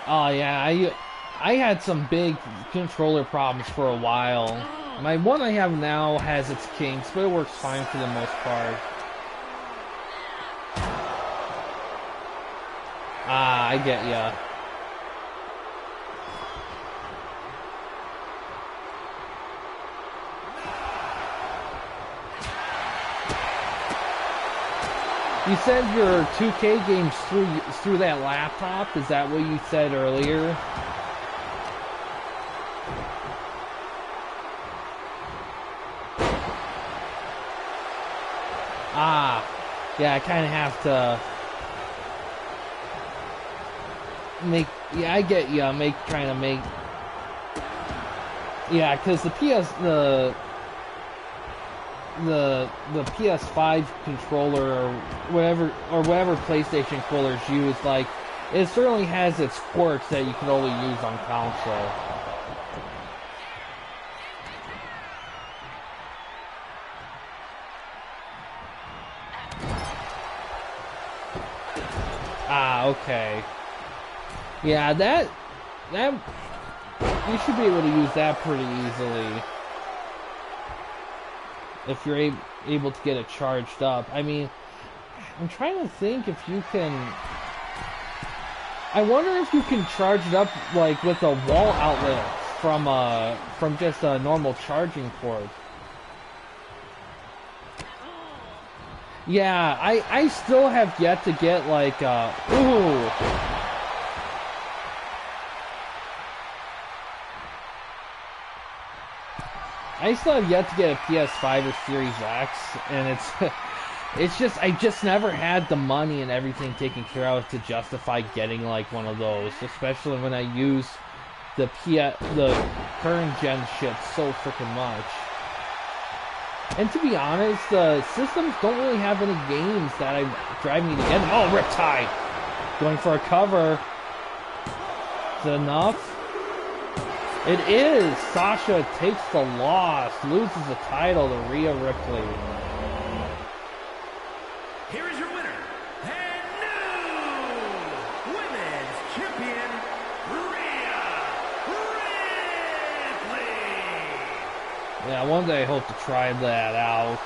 Oh yeah, I had some big controller problems for a while. My one I have now has its kinks, but it works fine for the most part. Ah, I get ya. You said your 2K games through that laptop? Is that what you said earlier? Ah, yeah, I kind of have to make. Yeah, I get you. Trying to make. Yeah, because the PS5 controller or whatever PlayStation controllers use, like, it certainly has its quirks that you can only use on console. Ah, okay. Yeah, that you should be able to use that pretty easily. If you're able to get it charged up. I mean, I'm trying to think if you can. I wonder if you can charge it up like with a wall outlet from just a normal charging port. Yeah, I still have yet to get like ooh. I still have yet to get a PS5 or Series X, and it's just I just never had the money and everything taken care of to justify getting like one of those, especially when I use the current gen shit so freaking much. And to be honest, the systems don't really have any games that drive me to get them. Oh, Riptide! Going for a cover. Is it enough? It is! Sasha takes the loss, loses the title to Rhea Ripley. Here is your winner, and new Women's Champion, Rhea Ripley! Yeah, one day I hope to try that out.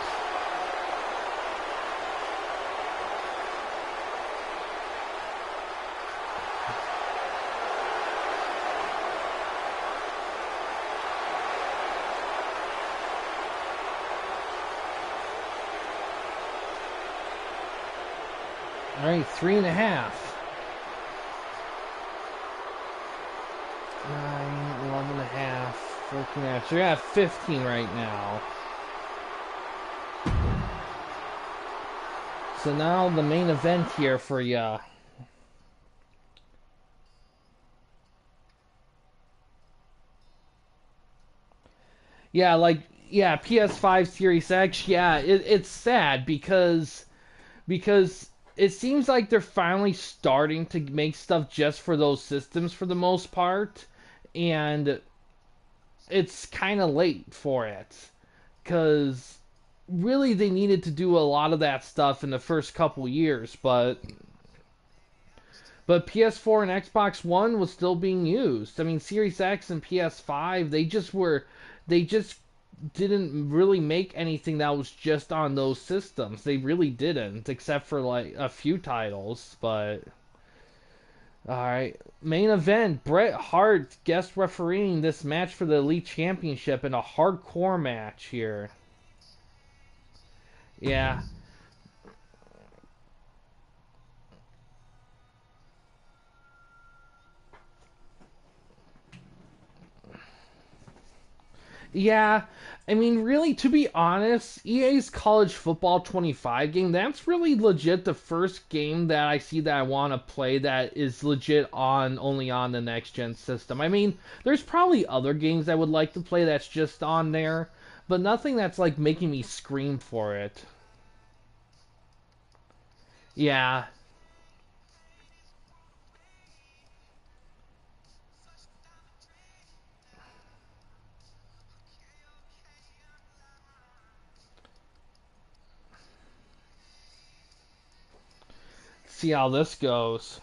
Alright, 3.5. 9, 11.5, 14.5. So you're at 15 right now. So now the main event here for ya. Yeah, like, yeah, PS5 Series X, yeah, it's sad because it seems like they're finally starting to make stuff just for those systems for the most part, and it's kind of late for it because really they needed to do a lot of that stuff in the first couple years, but PS4 and Xbox One was still being used. I mean, Series X and PS5, they just didn't really make anything that was just on those systems. They really didn't, except for like a few titles. But all right, main event: Bret Hart guest refereeing this match for the Elite Championship in a hardcore match here. Yeah. Yeah, I mean, really, to be honest, EA's College Football 25 game, that's really legit the first game that I see that I want to play that is legit only on the next gen system. I mean, there's probably other games I would like to play that's just on there, but nothing that's like making me scream for it. Yeah. See how this goes.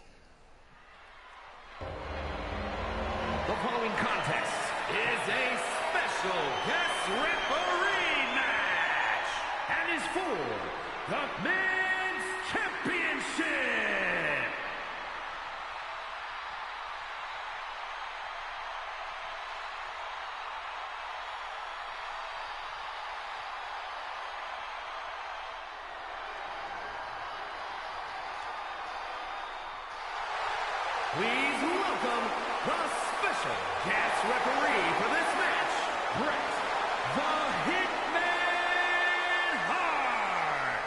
The following contest is a special guest referee match and is for the Men's Championship. Please welcome the special guest referee for this match, Bret the Hitman Hart.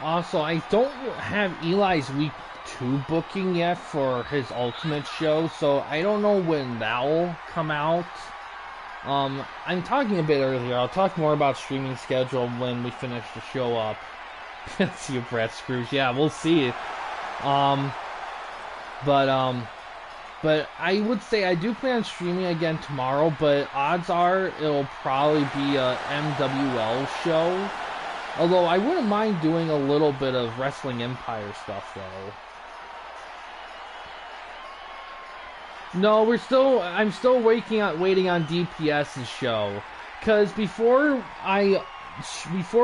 Also, I don't have Eli's week 2 booking yet for his Ultimate show, so I don't know when that will come out. I'm talking a bit earlier. I'll talk more about streaming schedule when we finish the show up. See if Brett Scrooge. Yeah, we'll see. Um, but I would say I do plan on streaming again tomorrow, but odds are it'll probably be a MWL show. Although I wouldn't mind doing a little bit of Wrestling Empire stuff though. No, I'm still waiting on DPS's show. Cause before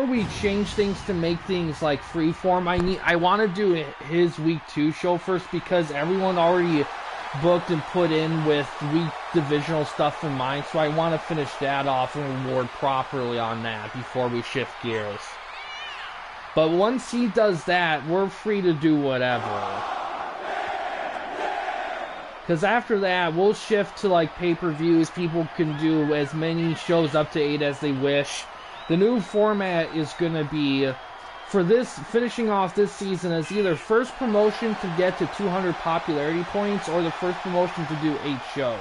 we change things to make things like freeform, I want to do his week 2 show first because everyone already booked and put in with week divisional stuff in mind, so I want to finish that off and reward properly on that before we shift gears. But once he does that, we're free to do whatever. Because after that, we'll shift to like pay-per-views. People can do as many shows up to 8 as they wish. The new format is going to be, for this, finishing off this season, as either first promotion to get to 200 popularity points or the first promotion to do 8 shows.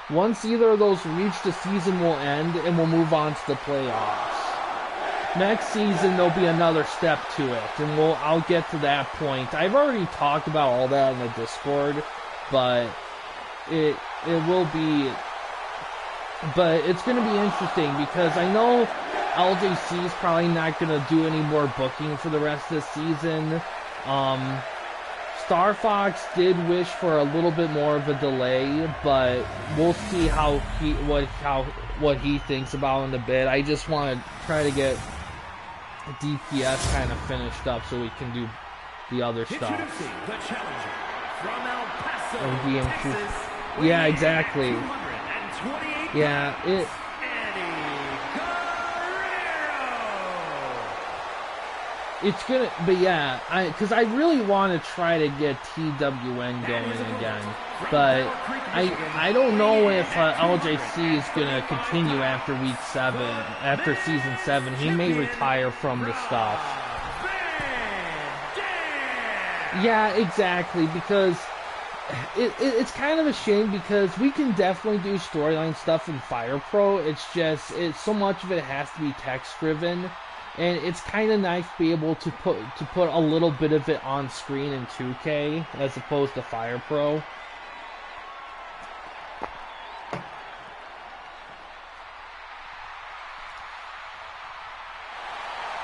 Once either of those reach, the season will end and we'll move on to the playoffs. Next season, there'll be another step to it, and I'll get to that point. I've already talked about all that in the Discord, but it will be... But it's going to be interesting, because I know LJC is probably not going to do any more booking for the rest of the season. Star Fox did wish for a little bit more of a delay, but we'll see what he thinks about in a bit. I just want to try to get DPS kind of finished up so we can do the other stuff. The challenger from El Paso, Texas, yeah, exactly. Yeah, it. It's gonna, but yeah, because I really want to try to get TWN going again, but I don't know if LJC is gonna continue after week 7, after season 7. He may retire from the stuff. Yeah, exactly, because it's kind of a shame because we can definitely do storyline stuff in Fire Pro. It's just so much of it has to be text driven. And it's kind of nice to be able to put a little bit of it on screen in 2K as opposed to Fire Pro.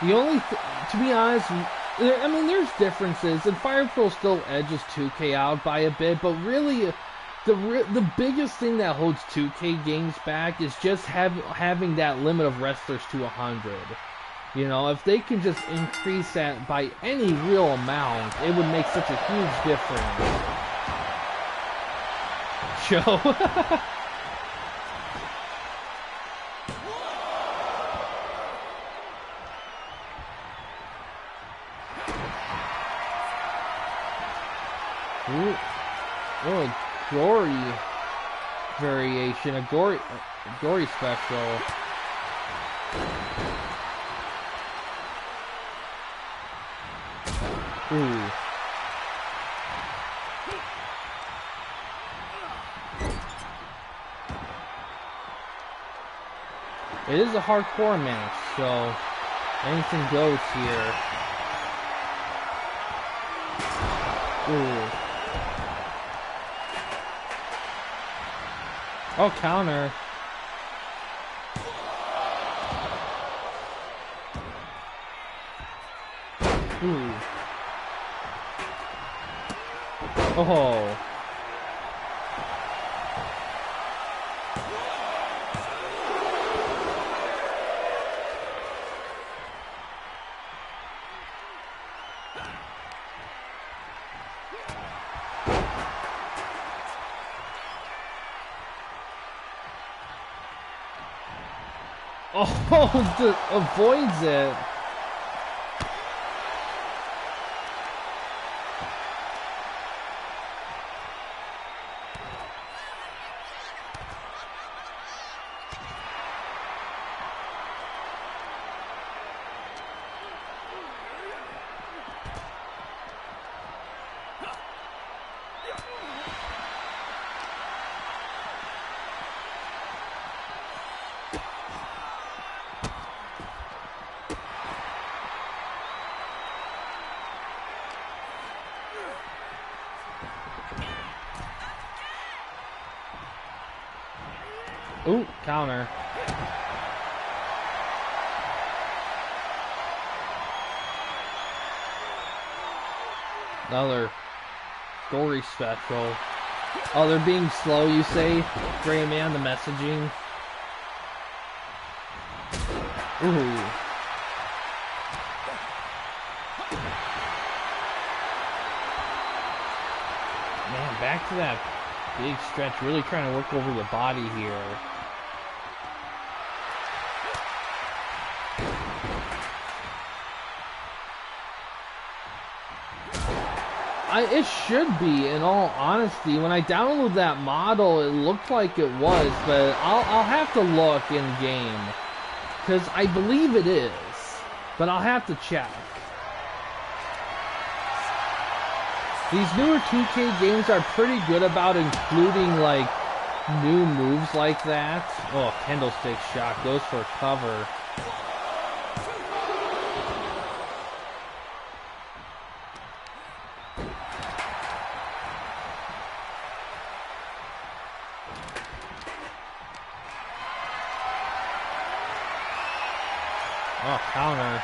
The only, to be honest, I mean, there's differences, and Fire Pro still edges 2K out by a bit, but really, the biggest thing that holds 2K games back is just having that limit of wrestlers to 100. You know, if they can just increase that by any real amount, it would make such a huge difference. Joe. Ooh. Oh, a gory variation, a gory special. Ooh. It is a hardcore match, so anything goes here. Ooh. Oh, counter. Ooh. Oh. Oh, avoids it. Ooh, counter. Another gory special. Oh, they're being slow, you say? Gray man, the messaging. Ooh. Man, back to that big stretch. Really trying to work over the body here. It should be, in all honesty. When I downloaded that model, it looked like it was, but I'll have to look in game, because I believe it is, but I'll have to check. These newer 2K games are pretty good about including like new moves like that. Oh, candlestick shock goes for cover. Oh, counter.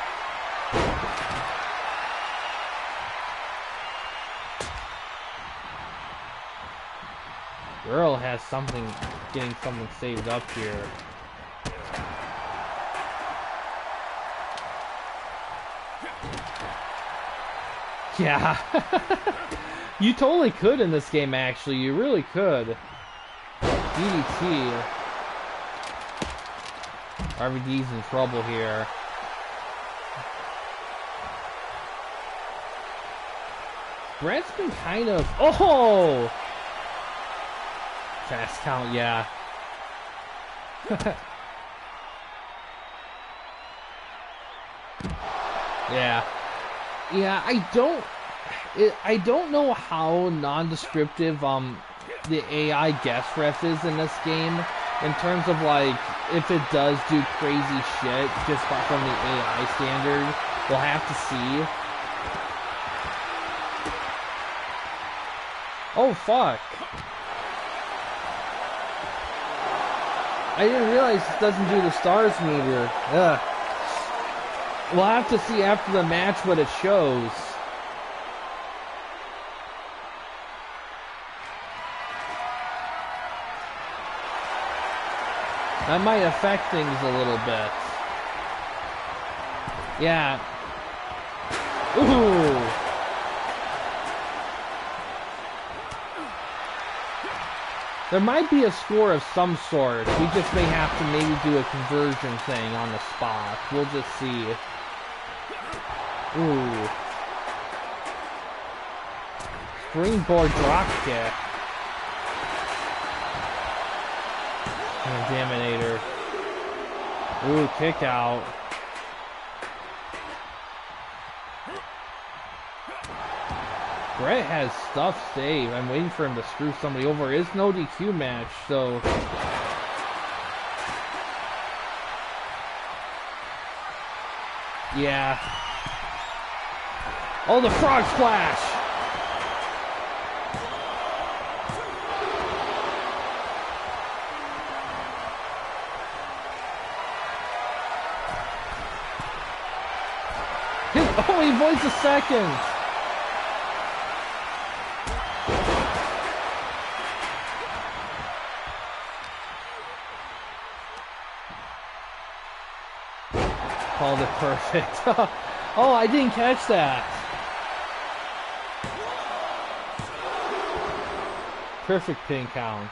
Earl has something, getting something saved up here. Yeah. You totally could in this game, actually. You really could. DDT. RVD's in trouble here. Brett's been kind of... Oh! Fast count, yeah. Yeah. Yeah, I don't know how non-descriptive the AI guess ref is in this game in terms of like if it does do crazy shit just from the AI standard. We'll have to see. Oh fuck. I didn't realize it doesn't do the stars meter. Ugh. We'll have to see after the match what it shows. That might affect things a little bit. Yeah. Ooh. There might be a score of some sort. We just may have to maybe do a conversion thing on the spot. We'll just see. Ooh. Springboard drop kick. Contaminator. Ooh, kick out. Brett has stuff saved. I'm waiting for him to screw somebody over. It's no DQ match, so... Yeah. Oh, the frog splash! Oh, he avoids the second! Called it perfect. Oh, I didn't catch that. Perfect pin count.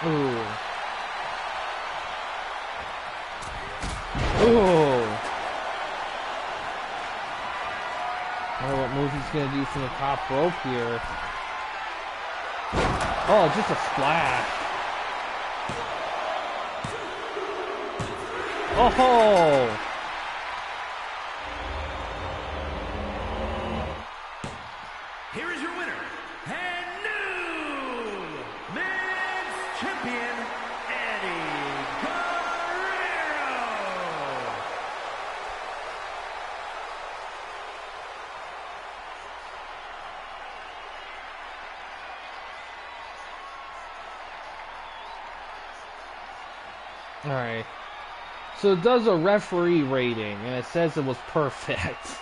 Ooh. Ooh. I don't know what move he's gonna do from the top rope here. Oh, just a splash. Oh! Here is your winner, and new Miss Alright. So it does a referee rating, and it says it was perfect.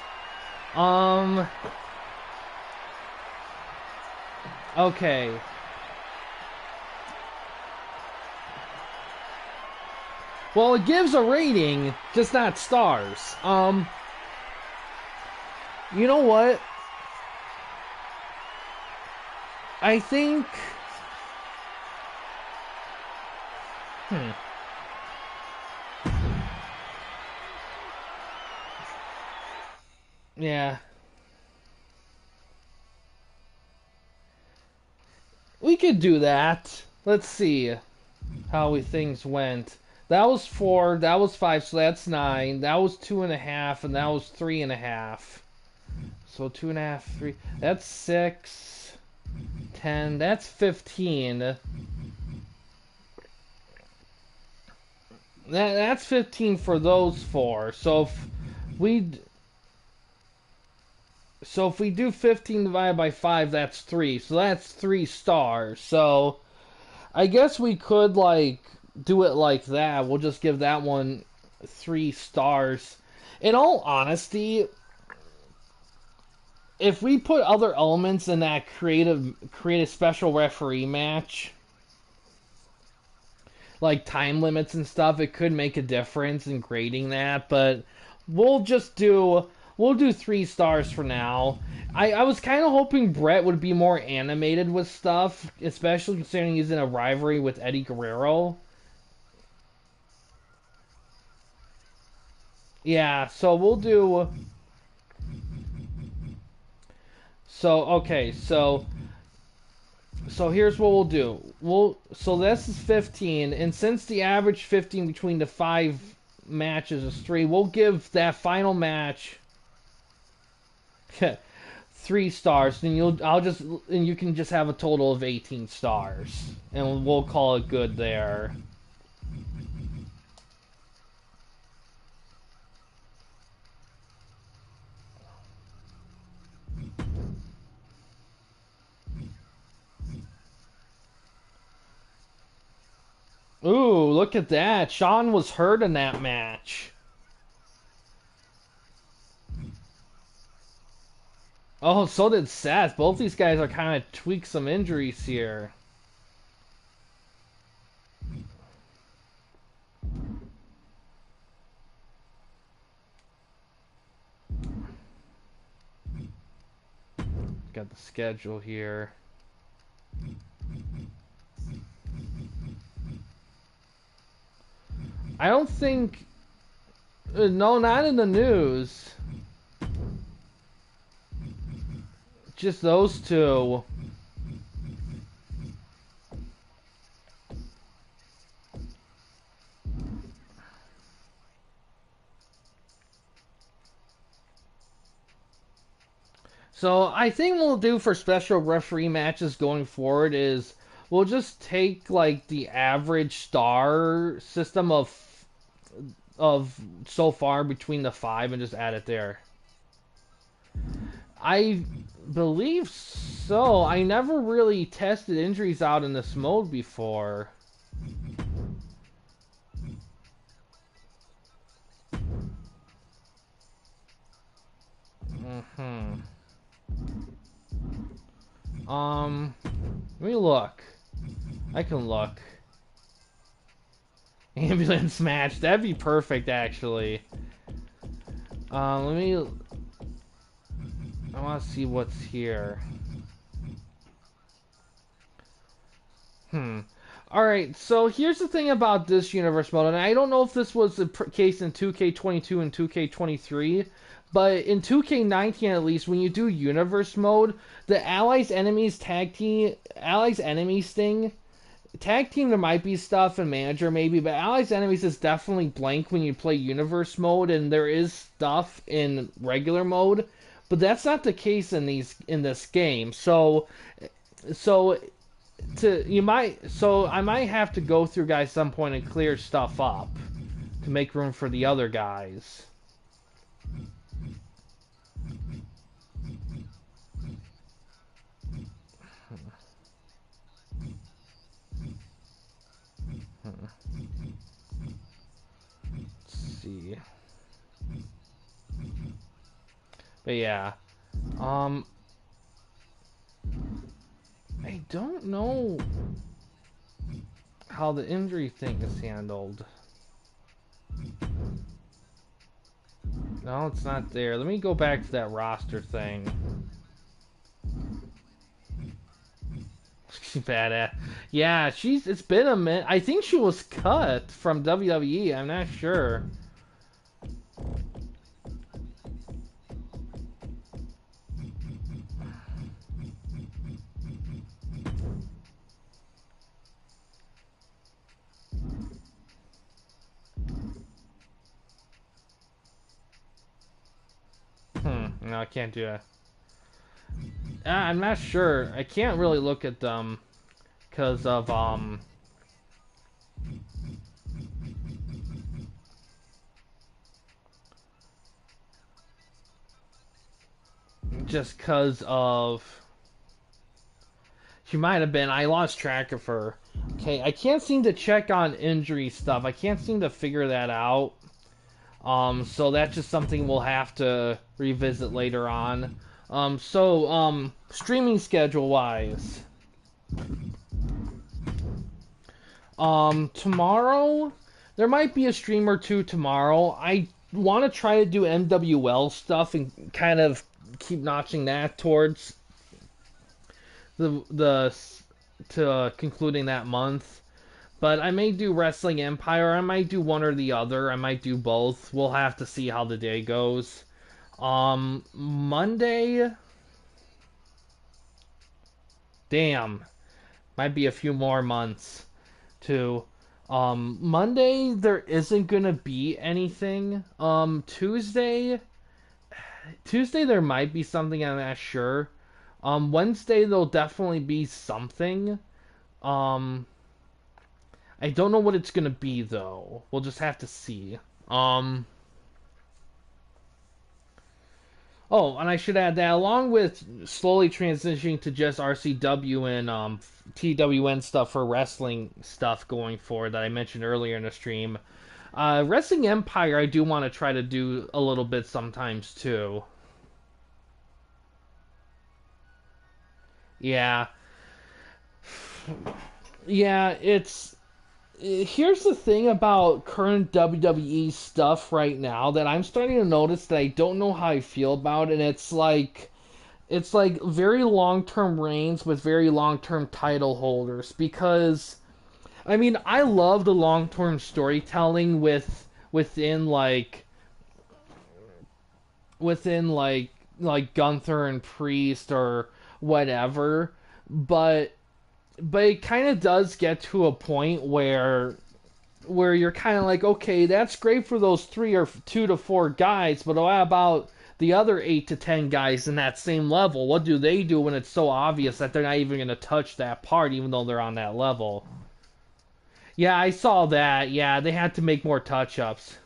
Okay. Well, it gives a rating, just not stars. You know what? I think... Yeah. We could do that. Let's see how things went. That was 4, that was 5, so that's 9. That was 2.5, and that was 3.5. So 2.5, 3. That's 6, 10. That's 15. That's 15 for those 4. We if we do 15 divided by 5, that's 3. So that's 3 stars. So I guess we could like do it like that. We'll just give that one 3 stars. In all honesty, if we put other elements in that create a special referee match, like time limits and stuff, it could make a difference in grading that, but we'll just do we'll do 3 stars for now. I was kind of hoping Brett would be more animated with stuff, especially considering he's in a rivalry with Eddie Guerrero. Yeah, so we'll do. So okay, so here's what we'll do. So this is 15, and since the average 15 between the 5 matches is 3, we'll give that final match 3 stars. Then you can just have a total of 18 stars, and we'll call it good there. Ooh, look at that. Sean was hurt in that match. Oh, so did Seth. Both these guys are kind of tweaked some injuries here. Got the schedule here. I don't think... no, not in the news. Just those two. So I think what we'll do for special referee matches going forward is we'll just take like the average star system of so far between the 5 and just add it there. I believe so. I never really tested injuries out in this mode before. Let me look. I can look. Ambulance match. That'd be perfect, actually. Let me... I want to see what's here. Alright, so here's the thing about this universe mode, and I don't know if this was the case in 2K22 and 2K23, but in 2K19 at least, when you do universe mode, the allies enemies thing, tag team there might be stuff and manager maybe, but allies enemies is definitely blank when you play universe mode, and there is stuff in regular mode, but that's not the case in this game. So I might have to go through guys some point and clear stuff up to make room for the other guys. But yeah. Um, I don't know how the injury thing is handled. No, it's not there. Let me go back to that roster thing. She's badass. Yeah, it's been a minute. I think she was cut from WWE. I'm not sure. No, I can't do that. I'm not sure. I can't really look at them because of just because of she might have been. I lost track of her. Okay, I can't seem to check on injury stuff. I can't seem to figure that out. So that's just something we'll have to revisit later on. Streaming schedule wise, tomorrow there might be a stream or two tomorrow. I want to try to do MWL stuff and kind of keep notching that towards the to concluding that month. But I may do Wrestling Empire. I might do one or the other. I might do both. We'll have to see how the day goes. Monday. Damn. Might be a few more months too. Monday there isn't gonna be anything. Tuesday there might be something. I'm not sure. Wednesday there'll definitely be something. Um, I don't know what it's gonna be though. We'll just have to see. Um, oh, and I should add that along with slowly transitioning to just RCW and TWN stuff for wrestling stuff going forward that I mentioned earlier in the stream. Wrestling Empire, I do want to try to do a little bit sometimes too. Yeah, yeah. It's here's the thing about current WWE stuff right now that I'm starting to notice that I don't know how I feel about, and it's like very long-term reigns with very long-term title holders because I mean I love the long-term storytelling within like Gunther and Priest or whatever, but it kind of does get to a point where you're kind of like, okay, that's great for those 3 or 2 to 4 guys, but what about the other 8 to 10 guys in that same level? What do they do when it's so obvious that they're not even going to touch that part, even though they're on that level? Yeah, I saw that. Yeah, they had to make more touch-ups.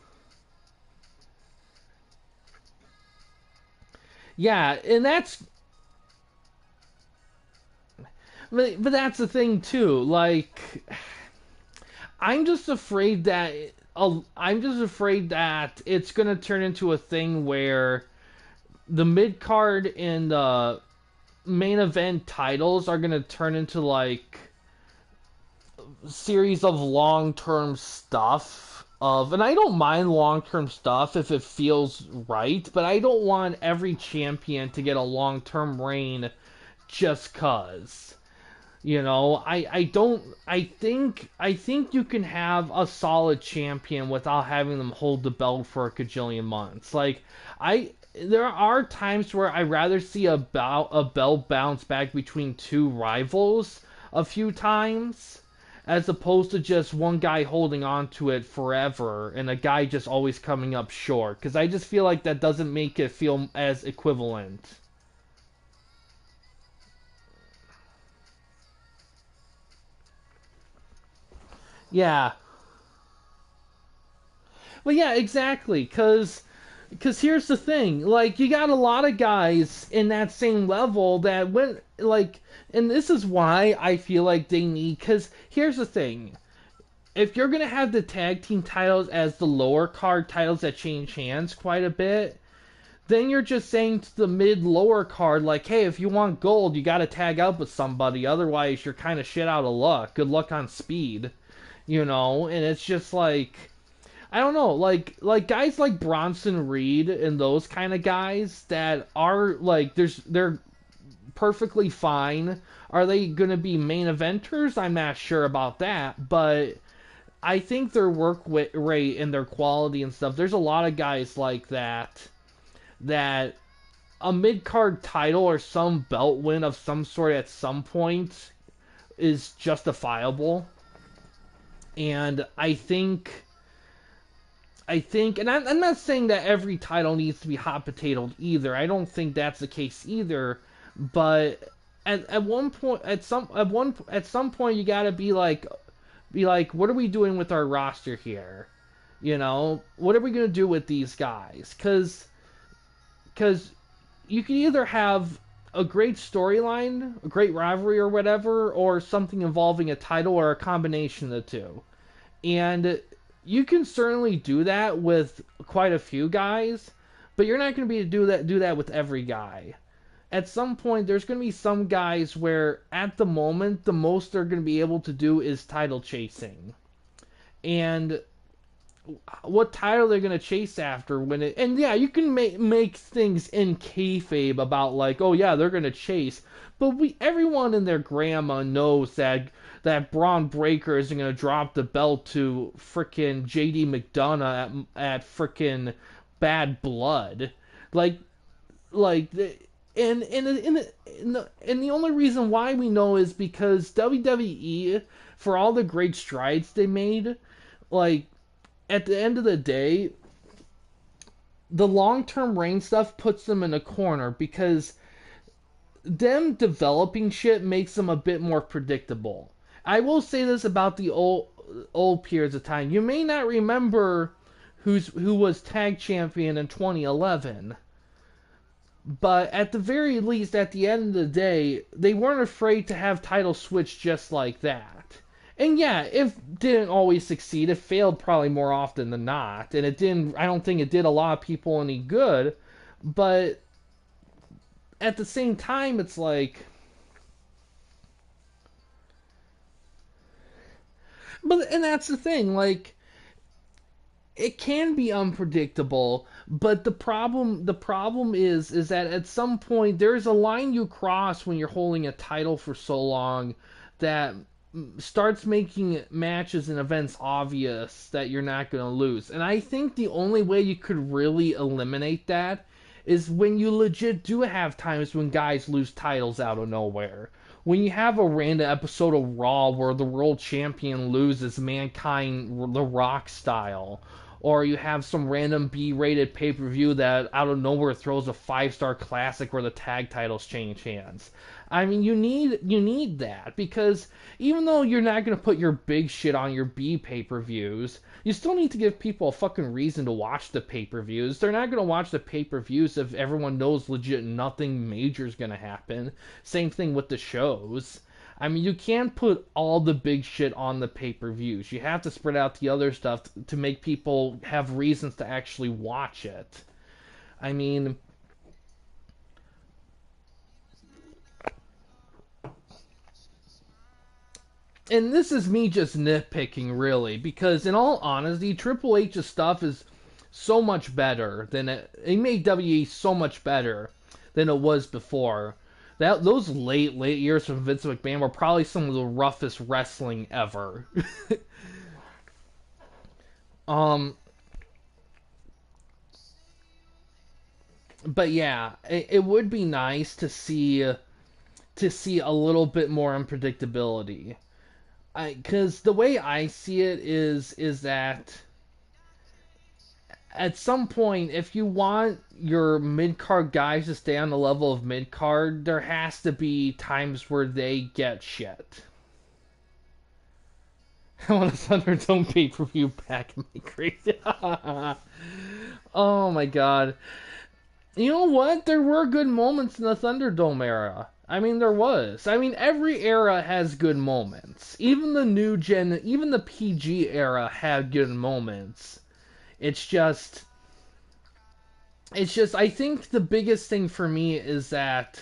Yeah, and but that's the thing too. Like, I'm just afraid that I'm just afraid that it's gonna turn into a thing where the mid card and the main event titles are gonna turn into like series of long term stuff of, and I don't mind long term stuff if it feels right, but I don't want every champion to get a long term reign just cause. I don't I think you can have a solid champion without having them hold the belt for a cajillion months. Like I there are times where I'd rather see a belt bounce back between two rivals a few times as opposed to just one guy holding on to it forever and a guy just always coming up short because I just feel like that doesn't make it feel as equivalent. Yeah. Well, yeah, exactly. Cause here's the thing, like you got a lot of guys in that same level that when like, and this is why I feel like they need. Cause here's the thing, if you're gonna have the tag team titles as the lower card titles that change hands quite a bit, then you're just saying to the mid-lower card, like, hey, if you want gold, you gotta tag up with somebody, otherwise you're kind of shit out of luck. Good luck on speed, you know? And it's just like, I don't know, like guys like Bronson Reed and those kind of guys that are like, they're perfectly fine. Are they gonna be main eventers? I'm not sure about that, but I think their work rate and their quality and stuff. There's a lot of guys like that a mid card title or some belt win of some sort at some point is justifiable. And and I'm not saying that every title needs to be hot potatoed either. I don't think that's the case either. But at one point, at some point, you gotta be like, what are we doing with our roster here? You know, what are we gonna do with these guys? Because you can either have a great storyline, a great rivalry or whatever, or something involving a title or a combination of the two. And you can certainly do that with quite a few guys, but you're not going to be able to do that with every guy. At some point, there's going to be some guys where, at the moment, the most they're going to be able to do is title chasing. And what title they're gonna chase after when it, and yeah, you can make things in kayfabe about like, oh yeah, they're gonna chase, but everyone and their grandma knows that Braun Breaker isn't gonna drop the belt to frickin' JD McDonough at frickin' Bad Blood, like like the, and the only reason why we know is because WWE, for all the great strides they made, like at the end of the day, the long term reign stuff puts them in a corner because them developing shit makes them a bit more predictable. I will say this about the old periods of time. You may not remember who was tag champion in 2011, but at the very least, at the end of the day, they weren't afraid to have titles switch just like that. And yeah, it didn't always succeed. It failed probably more often than not. And it didn't, I don't think it did a lot of people any good. But at the same time, it's like. And that's the thing. Like, it can be unpredictable, but the problem is that at some point there's a line you cross when you're holding a title for so long that starts making matches and events obvious that you're not going to lose. And I think the only way you could really eliminate that is when you legit do have times when guys lose titles out of nowhere. When you have a random episode of Raw where the world champion loses Mankind the Rock style, or you have some random B-rated pay-per-view that out of nowhere throws a 5-star classic where the tag titles change hands. I mean, you need that because even though you're not gonna put your big shit on your B pay-per-views, you still need to give people a fucking reason to watch the pay-per-views. They're not gonna watch the pay-per-views if everyone knows legit nothing major is gonna happen. Same thing with the shows. I mean, you can't put all the big shit on the pay-per-views. You have to spread out the other stuff to make people have reasons to actually watch it. I mean, and this is me just nitpicking, really, because in all honesty, Triple H's stuff is so much better than it made WWE so much better than it was before. That those late years from Vince McMahon were probably some of the roughest wrestling ever. um, but yeah, it would be nice to see a little bit more unpredictability. Because the way I see it is that at some point, if you want your mid card guys to stay on the level of mid card, there has to be times where they get shit. I want a Thunderdome pay per view back in my crazy. Oh my god. You know what? There were good moments in the Thunderdome era. I mean, there was. I mean, every era has good moments. Even the new gen, even the PG era had good moments. It's just it's just I think the biggest thing for me is that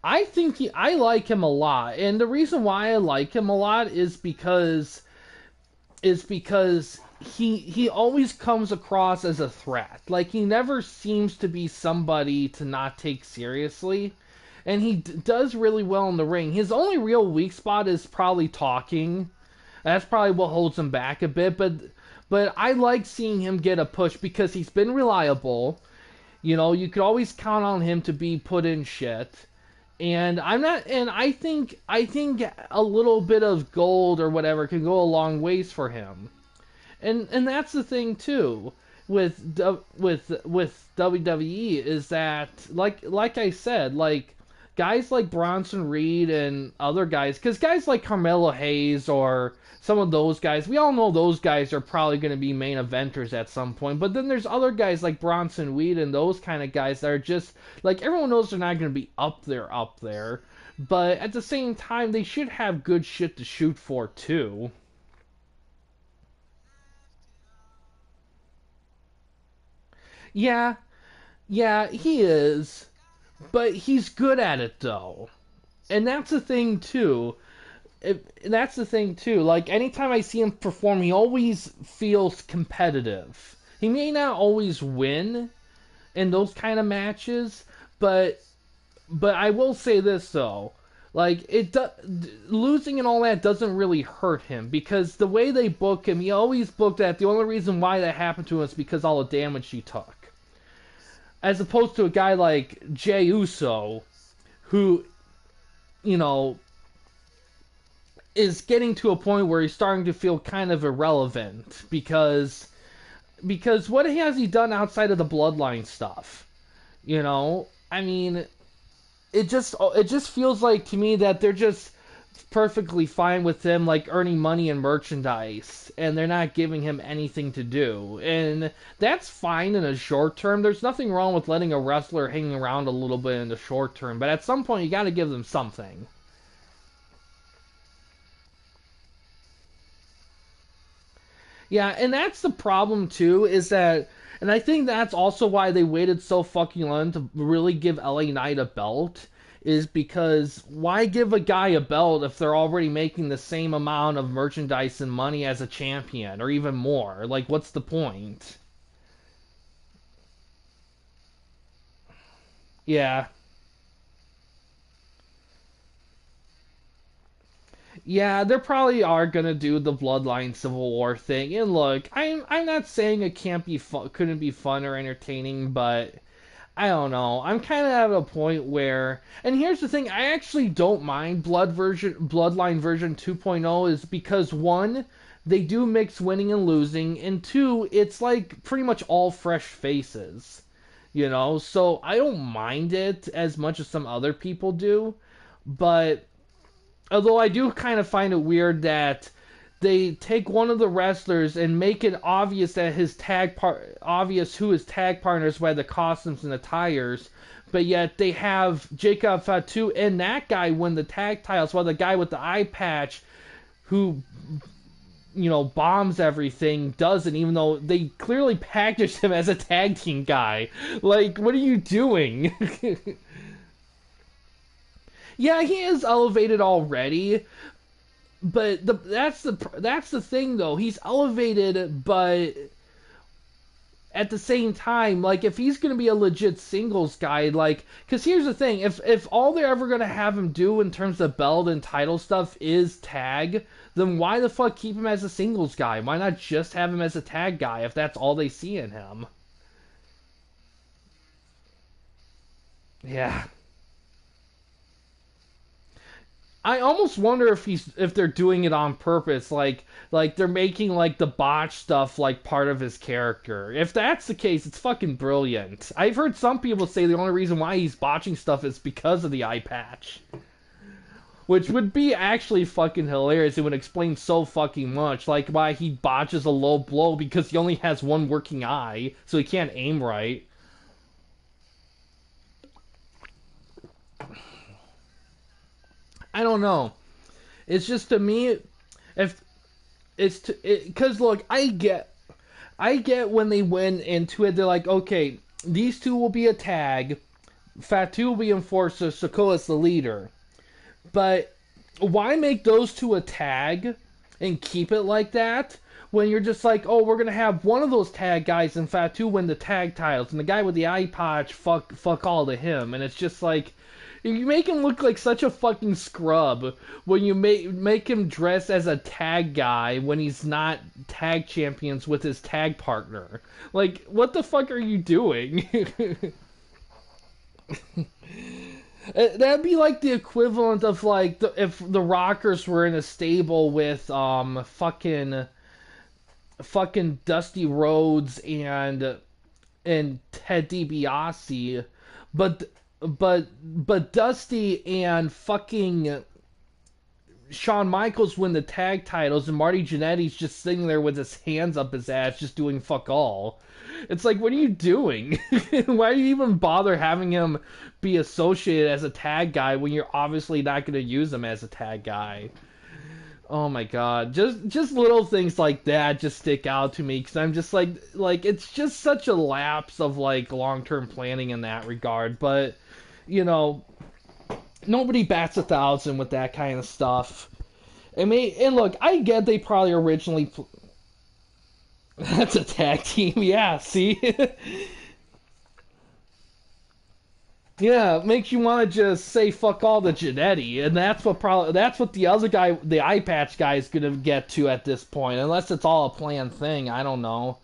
I like him a lot, and the reason why I like him a lot is because he always comes across as a threat. Like he never seems to be somebody to not take seriously, and he does really well in the ring. His only real weak spot is probably talking. That's probably what holds him back a bit, but I like seeing him get a push because he's been reliable. You know, you could always count on him to be put in shit. And I'm not, and I think a little bit of gold or whatever can go a long ways for him. And that's the thing too with WWE is that like I said, like guys like Bronson Reed and other guys, because guys like Carmelo Hayes or some of those guys, we all know those guys are probably going to be main eventers at some point. But then there's other guys like Bronson Reed and those kind of guys that are just like everyone knows they're not going to be up there. But at the same time, they should have good shit to shoot for too. Yeah, yeah, he is, but he's good at it though. And that's the thing too. That's the thing too. Like anytime I see him perform, he always feels competitive. He may not always win in those kind of matches, but I will say this though. Like losing and all that doesn't really hurt him because the way they book him, he always booked that the only reason why that happened to him is because all the damage he took. As opposed to a guy like Jey Uso, who, you know, is getting to a point where he's starting to feel kind of irrelevant because what has he done outside of the bloodline stuff? You know, I mean, it just feels like to me that they're just perfectly fine with him like earning money and merchandise and they're not giving him anything to do. And that's fine in a short term. There's nothing wrong with letting a wrestler hang around a little bit in the short term, but at some point you got to give them something. Yeah, and that's the problem too is that and I think that's also why they waited so fucking long to really give LA Knight a belt is because why give a guy a belt if they're already making the same amount of merchandise and money as a champion or even more? Like what's the point? Yeah. Yeah, they probably are gonna do the Bloodline Civil War thing. And look, I'm not saying it can't be fun, couldn't be fun or entertaining, but I don't know. I'm kind of at a point where, and here's the thing: I actually don't mind Bloodline version 2.0, is because one, they do mix winning and losing, and two, it's like pretty much all fresh faces, you know. So I don't mind it as much as some other people do, but although I do kind of find it weird that they take one of the wrestlers and make it obvious that obvious who his tag partners by the costumes and attires, but yet they have Jacob Fatu and that guy win the tag titles while the guy with the eye patch who bombs everything doesn't, even though they clearly packaged him as a tag team guy. Like, what are you doing? Yeah, he is elevated already, but that's the thing though. He's elevated, but at the same time, like if he's gonna be a legit singles guy, like, because here's the thing: if all they're ever gonna have him do in terms of belt and title stuff is tag, then why the fuck keep him as a singles guy? Why not just have him as a tag guy if that's all they see in him? Yeah. I almost wonder if they're doing it on purpose, like they're making like the botch stuff like part of his character. If that's the case, it's fucking brilliant. I've heard some people say the only reason why he's botching stuff is because of the eye patch, which would be actually fucking hilarious. It would explain so fucking much, like why he botches a low blow because he only has one working eye, so he can't aim right. I don't know. It's just to me, if it's because look, I get. I get when they went into it, they're like, okay, these two will be a tag, Fatu will be enforcer, Sokoa's the leader. But why make those two a tag and keep it like that when you're just like, oh, we're gonna have one of those tag guys and Fatu win the tag titles, and the guy with the eye patch, fuck all to him, and it's just like. You make him look like such a fucking scrub when you make him dress as a tag guy when he's not tag champions with his tag partner. Like, what the fuck are you doing? That'd be like the equivalent of like if the Rockers were in a stable with fucking Dusty Rhodes and Ted DiBiase, but but Dusty and fucking Shawn Michaels win the tag titles, and Marty Jannetty's just sitting there with his hands up his ass, just doing fuck all. It's like, what are you doing? Why do you even bother having him be associated as a tag guy when you're obviously not going to use him as a tag guy? Oh my god, just little things like that just stick out to me because I'm just like it's just such a lapse of like long-term planning in that regard. But you know, nobody bats 1,000 with that kind of stuff. I mean, and look, I get they probably originally. That's a tag team, yeah. See, yeah, it makes you want to just say fuck all to Janetti, and that's what the other guy, the eye patch guy, is gonna get to at this point, unless it's all a planned thing. I don't know.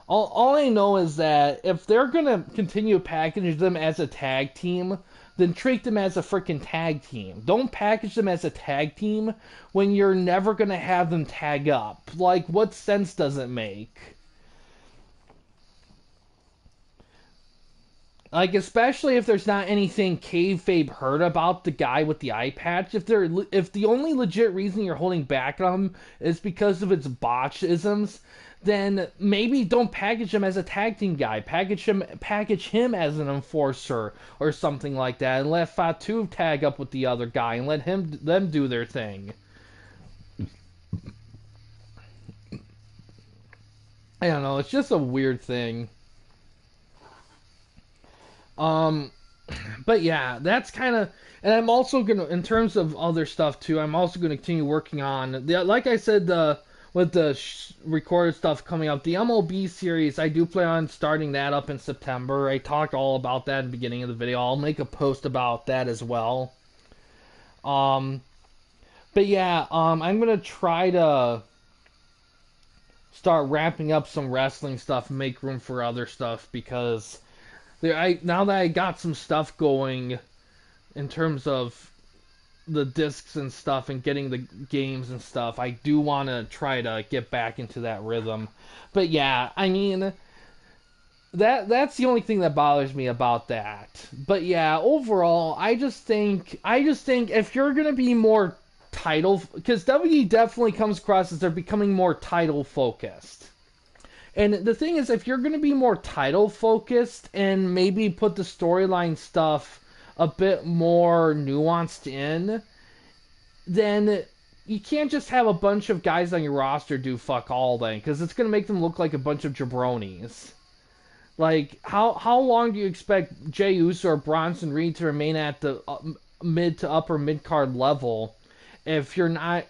All I know is that if they're gonna continue packaging them as a tag team, then treat them as a freaking tag team. Don't package them as a tag team when you're never gonna have them tag up. Like, what sense does it make? Like, especially if there's not anything kayfabe heard about the guy with the eye patch. If the only legit reason you're holding back on him is because of its botchisms, then maybe don't package him as a tag team guy. Package him as an enforcer or something like that, and let Fatu tag up with the other guy and let them do their thing. I don't know. It's just a weird thing. Um, but yeah, that's kind of, and I'm also gonna, in terms of other stuff too, I'm also gonna continue working on like I said, with the recorded stuff coming up, the MLB series, I do plan on starting that up in September. I talked all about that in the beginning of the video. I'll make a post about that as well. Um, but yeah, I'm gonna try to start wrapping up some wrestling stuff and make room for other stuff because now that I got some stuff going in terms of the discs and stuff and getting the games and stuff, I do want to try to get back into that rhythm. But yeah, I mean that's the only thing that bothers me about that. But yeah, overall, I just think if you're gonna be more title, because WWE definitely comes across as they're becoming more title focused. And the thing is, if you're going to be more title focused and maybe put the storyline stuff a bit more nuanced in, then you can't just have a bunch of guys on your roster do fuck all then, because it's going to make them look like a bunch of jabronis. Like, how long do you expect Jey Uso or Bronson Reed to remain at the mid to upper mid card level if you're not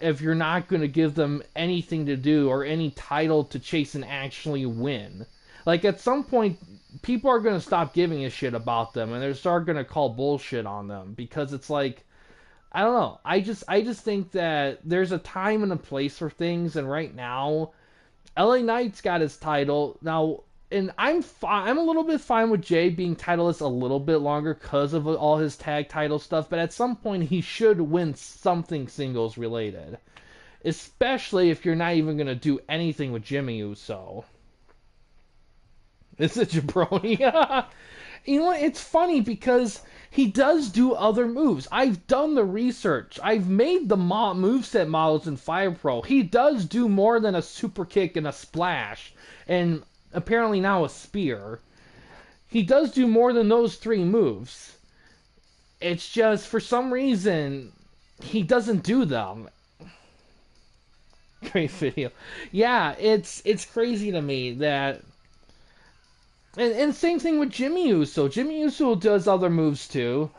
going to give them anything to do or any title to chase and actually win? Like, at some point, people are going to stop giving a shit about them and they're start going to call bullshit on them because it's like, I don't know. I just think that there's a time and a place for things, and right now LA Knight's got his title now, and I'm a little bit fine with Jay being titleless a little bit longer because of all his tag title stuff. But at some point, he should win something singles related, especially if you're not even gonna do anything with Jimmy Uso. It's a jabroni. You know what? It's funny because he does do other moves. I've done the research. I've made the moveset models in Fire Pro. He does do more than a super kick and a splash, and apparently now a spear. He does do more than those three moves. It's just, for some reason, he doesn't do them. Great video. Yeah, it's crazy to me that and same thing with Jimmy Uso. Jimmy Uso does other moves too.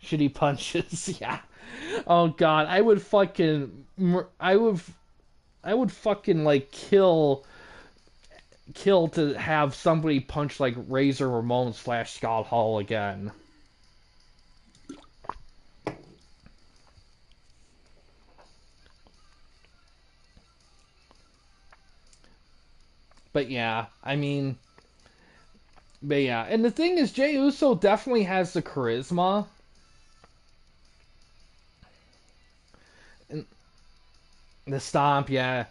Shitty punches. Yeah. Oh god, I would fucking like kill to have somebody punch like Razor Ramon slash Scott Hall again. But yeah, I mean, but yeah, and the thing is, Jey Uso definitely has the charisma. And the stomp, yeah.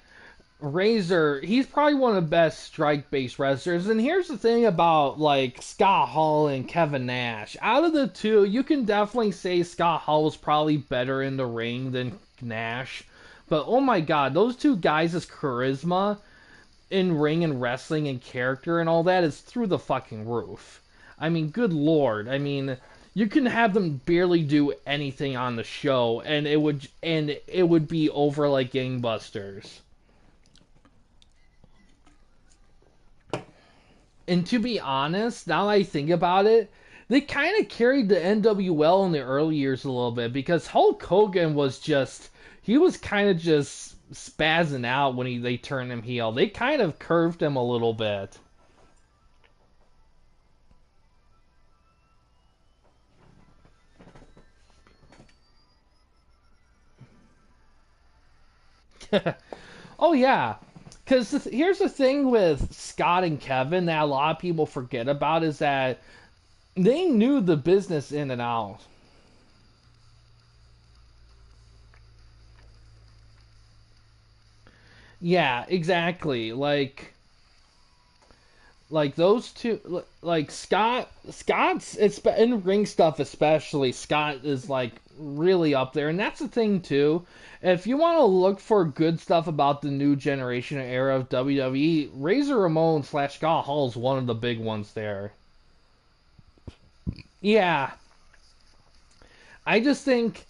Razor, he's probably one of the best strike-based wrestlers. And here's the thing about like Scott Hall and Kevin Nash. Out of the two, you can definitely say Scott Hall was probably better in the ring than Nash. But oh my god, those two guys' charisma in ring and wrestling and character and all that is through the fucking roof. I mean, good lord. I mean, you can have them barely do anything on the show and it would be over like gangbusters. And to be honest, now that I think about it, they kind of carried the NWL in the early years a little bit because Hulk Hogan was just he was kind of just spazzing out when they turned him heel. They kind of curved him a little bit. Oh yeah, because here's the thing with Scott and Kevin that a lot of people forget about is that they knew the business in and out. Yeah, exactly. Like those two, like Scott's it's in ring stuff especially. Scott is like really up there, and that's the thing too. If you want to look for good stuff about the new generation era of WWE, Razor Ramon slash Scott Hall is one of the big ones there. Yeah, I just think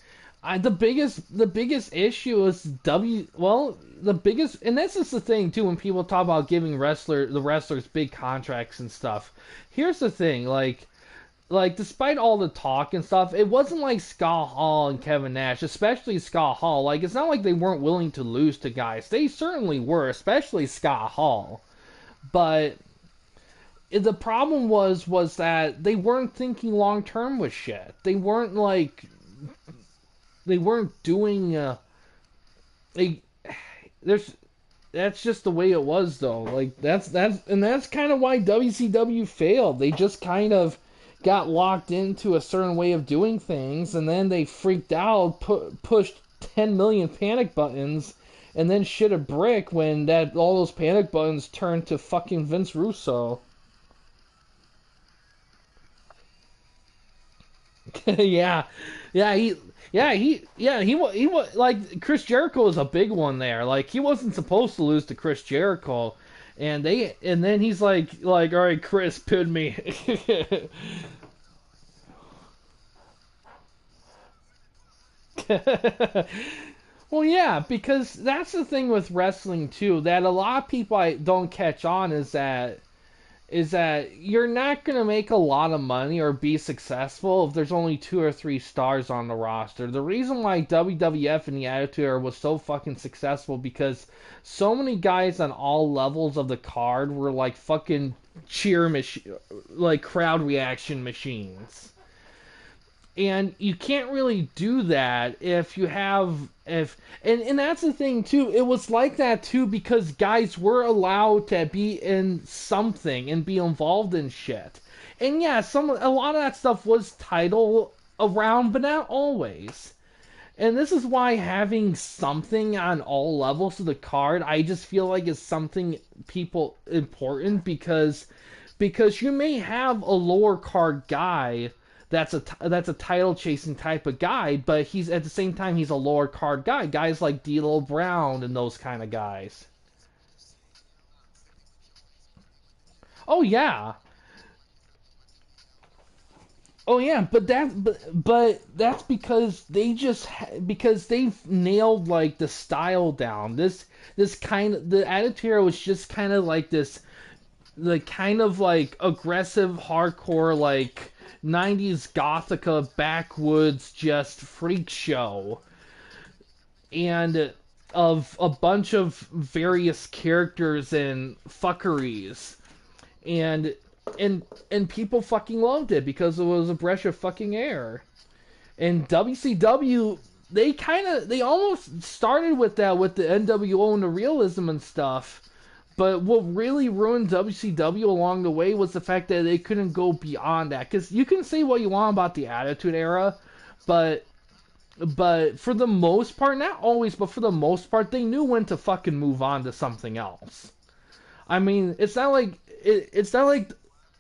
the biggest issue is the biggest and this is the thing too when people talk about giving the wrestlers big contracts and stuff. Here's the thing, like despite all the talk and stuff, it wasn't like Scott Hall and Kevin Nash, especially Scott Hall. Like it's not like they weren't willing to lose to guys. They certainly were, especially Scott Hall. But the problem was that they weren't thinking long term with shit. They weren't doing they there's that's just the way it was though. Like that's kind of why WCW failed. They just kind of got locked into a certain way of doing things and then they freaked out, pushed 10 million panic buttons and then shit a brick when that all those panic buttons turned to fucking Vince Russo. Yeah, yeah, he was like Chris Jericho was a big one there. Like he wasn't supposed to lose to Chris Jericho, and then he's like all right, Chris, pin me. Well, yeah, because that's the thing with wrestling too. That a lot of people I don't catch on is that you're not going to make a lot of money or be successful if there's only 2 or 3 stars on the roster. The reason why WWF and the Attitude Era was so fucking successful because so many guys on all levels of the card were like fucking like crowd reaction machines. And you can't really do that if you have if and that's the thing too. It was like that too because guys were allowed to be in something and be involved in shit. And yeah, a lot of that stuff was title around, but not always. And this is why having something on all levels of the card, I just feel like is something people important because you may have a lower card guy that's a title chasing type of guy, but he's at the same time he's a lower card guy. Guys like D'Lo Brown and those kind of guys. Oh yeah, Oh yeah, but that's because because they've nailed like the style down. This kind of the Attitude Era was just kind of like this, the kind of like aggressive hardcore like 90s gothica backwoods just freak show, and of a bunch of various characters and fuckeries, and and people fucking loved it because it was a breath of fucking air. And WCW, they almost started with that with the NWO and the realism and stuff. But what really ruined WCW along the way was the fact that they couldn't go beyond that. Because you can say what you want about the Attitude Era, but for the most part, not always, but for the most part, they knew when to fucking move on to something else. I mean, it's not like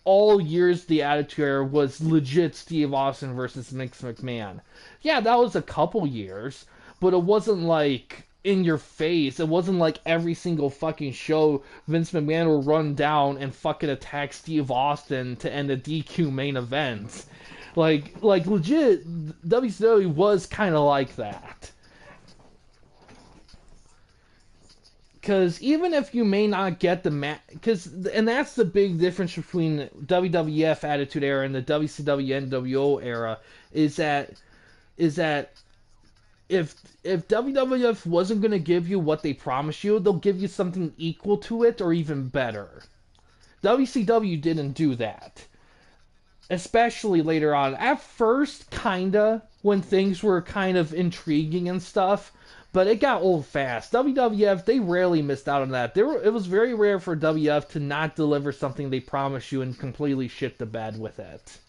all years the Attitude Era was legit Steve Austin versus Vince McMahon. Yeah, that was a couple years, but it wasn't like in your face. It wasn't like every single fucking show Vince McMahon will run down and fucking attack Steve Austin to end a DQ main event. Like legit, WCW was kind of like that. Because even if you may not get the because and that's the big difference between WWF Attitude Era and the WCW NWO era is that if WWF wasn't going to give you what they promised you, they'll give you something equal to it or even better. WCW didn't do that, especially later on. At first, kinda, when things were kind of intriguing and stuff, but it got old fast. WWF, they rarely missed out on that. It was very rare for WWF to not deliver something they promised you and completely shit the bed with it.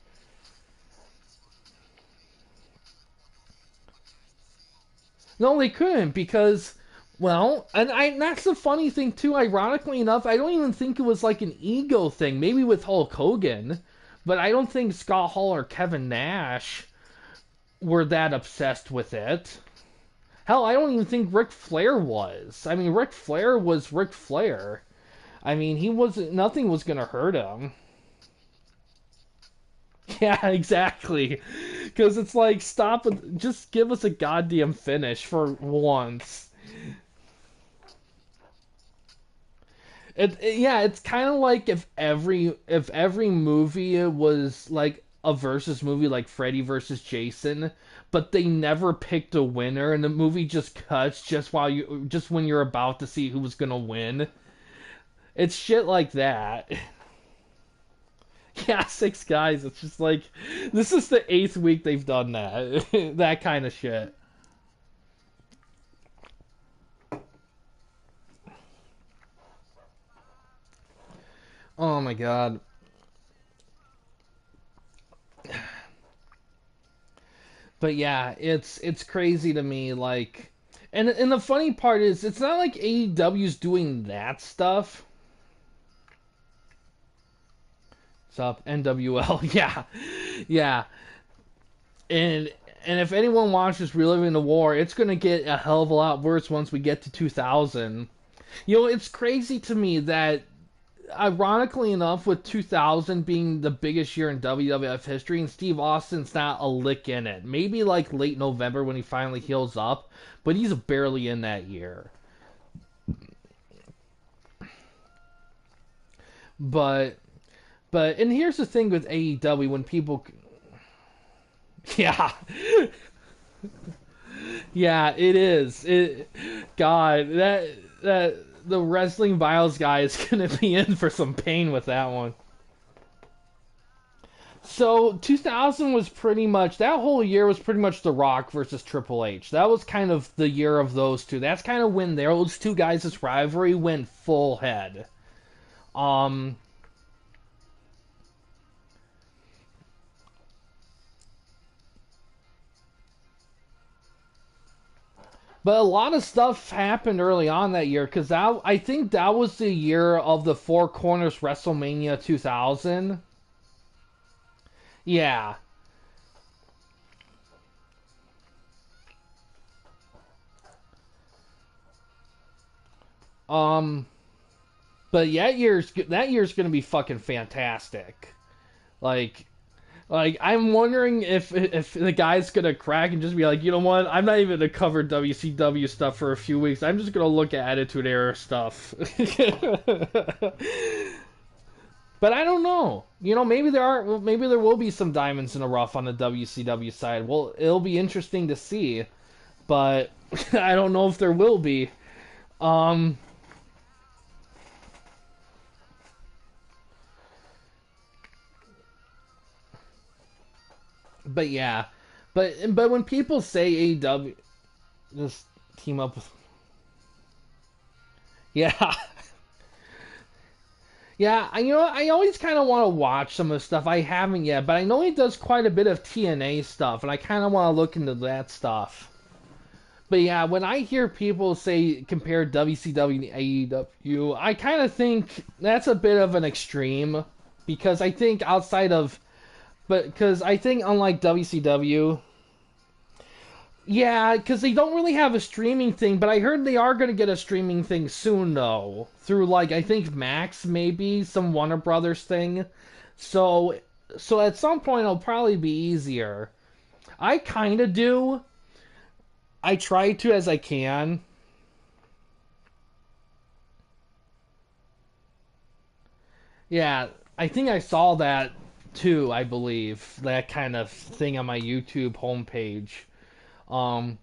No, they couldn't because, well, and that's the funny thing too. Ironically enough, I don't even think it was like an ego thing. Maybe with Hulk Hogan, but I don't think Scott Hall or Kevin Nash were that obsessed with it. Hell, I don't even think Ric Flair was. I mean, Ric Flair was Ric Flair. I mean, he wasn't. Nothing was gonna hurt him. Yeah, exactly. Because it's like, stop and just give us a goddamn finish for once. Yeah, it's kind of like if every movie was like a versus movie, like Freddy versus Jason, but they never picked a winner, and the movie just cuts just when you're about to see who was gonna win. It's shit like that. Yeah, six guys. It's just like this is the eighth week they've done that. That kind of shit. Oh my god. But yeah, it's crazy to me. Like, and the funny part is, it's not like AEW's doing that stuff. What's up, NWL? Yeah, yeah. And and if anyone watches Reliving the War, it's gonna get a hell of a lot worse once we get to 2000. You know, it's crazy to me that, ironically enough, with 2000 being the biggest year in WWF history, and Steve Austin's not a lick in it. Maybe like late November when he finally heals up, but he's barely in that year. But and here's the thing with AEW when people, yeah, yeah, it is. God, that the wrestling Biles guy is gonna be in for some pain with that one. So 2000 was pretty much, that whole year was pretty much The Rock versus Triple H. That was kind of the year of those two. That's kind of when those two guys' rivalry went full head. Um, but a lot of stuff happened early on that year because I think that was the year of the Four Corners WrestleMania 2000. Yeah. Um, but that year's gonna be fucking fantastic. Like, Like, I'm wondering if the guy's gonna crack and just be like, you know what? I'm not even gonna cover WCW stuff for a few weeks. I'm just gonna look at Attitude Era stuff. But I don't know. You know, maybe there are. Well, maybe there will be some diamonds in the rough on the WCW side. Well, it'll be interesting to see, but I don't know if there will be. Um, but yeah, but when people say AEW, just team up with, yeah. Yeah, you know, I always kind of want to watch some of the stuff. I haven't yet, but I know he does quite a bit of TNA stuff, and I kind of want to look into that stuff. But yeah, when I hear people say compare WCW to AEW, I kind of think that's a bit of an extreme because I think outside of, but because I think unlike WCW, yeah, because they don't really have a streaming thing, but I heard they are going to get a streaming thing soon, though. Through, like, I think Max, maybe, some Warner Brothers thing. So, so at some point it'll probably be easier. I kind of do. I try to as I can. Yeah, I think I saw that too, I believe. That kind of thing on my YouTube homepage. Um,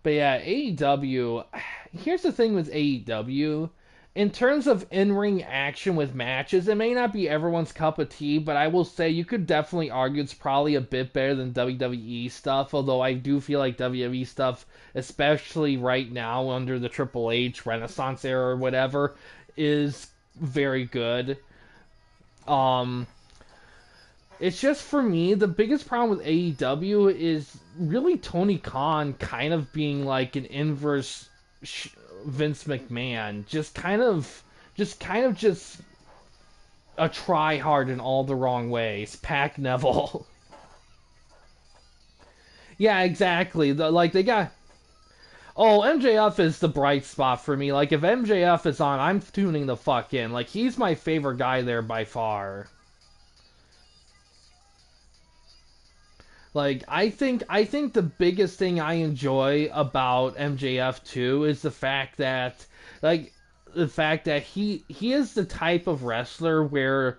But yeah, AEW. Here's the thing with AEW. In terms of in-ring action with matches, it may not be everyone's cup of tea, but I will say you could definitely argue it's probably a bit better than WWE stuff. Although I do feel like WWE stuff, especially right now under the Triple H Renaissance era or whatever, is very good. Um, it's just for me, the biggest problem with AEW is really Tony Khan kind of being like an inverse Vince McMahon, just a try hard in all the wrong ways. Pac Neville. Yeah, exactly. Like they got. Oh, MJF is the bright spot for me. Like if MJF is on, I'm tuning the fuck in. Like he's my favorite guy there by far. Like I think the biggest thing I enjoy about MJF too is like the fact that he is the type of wrestler where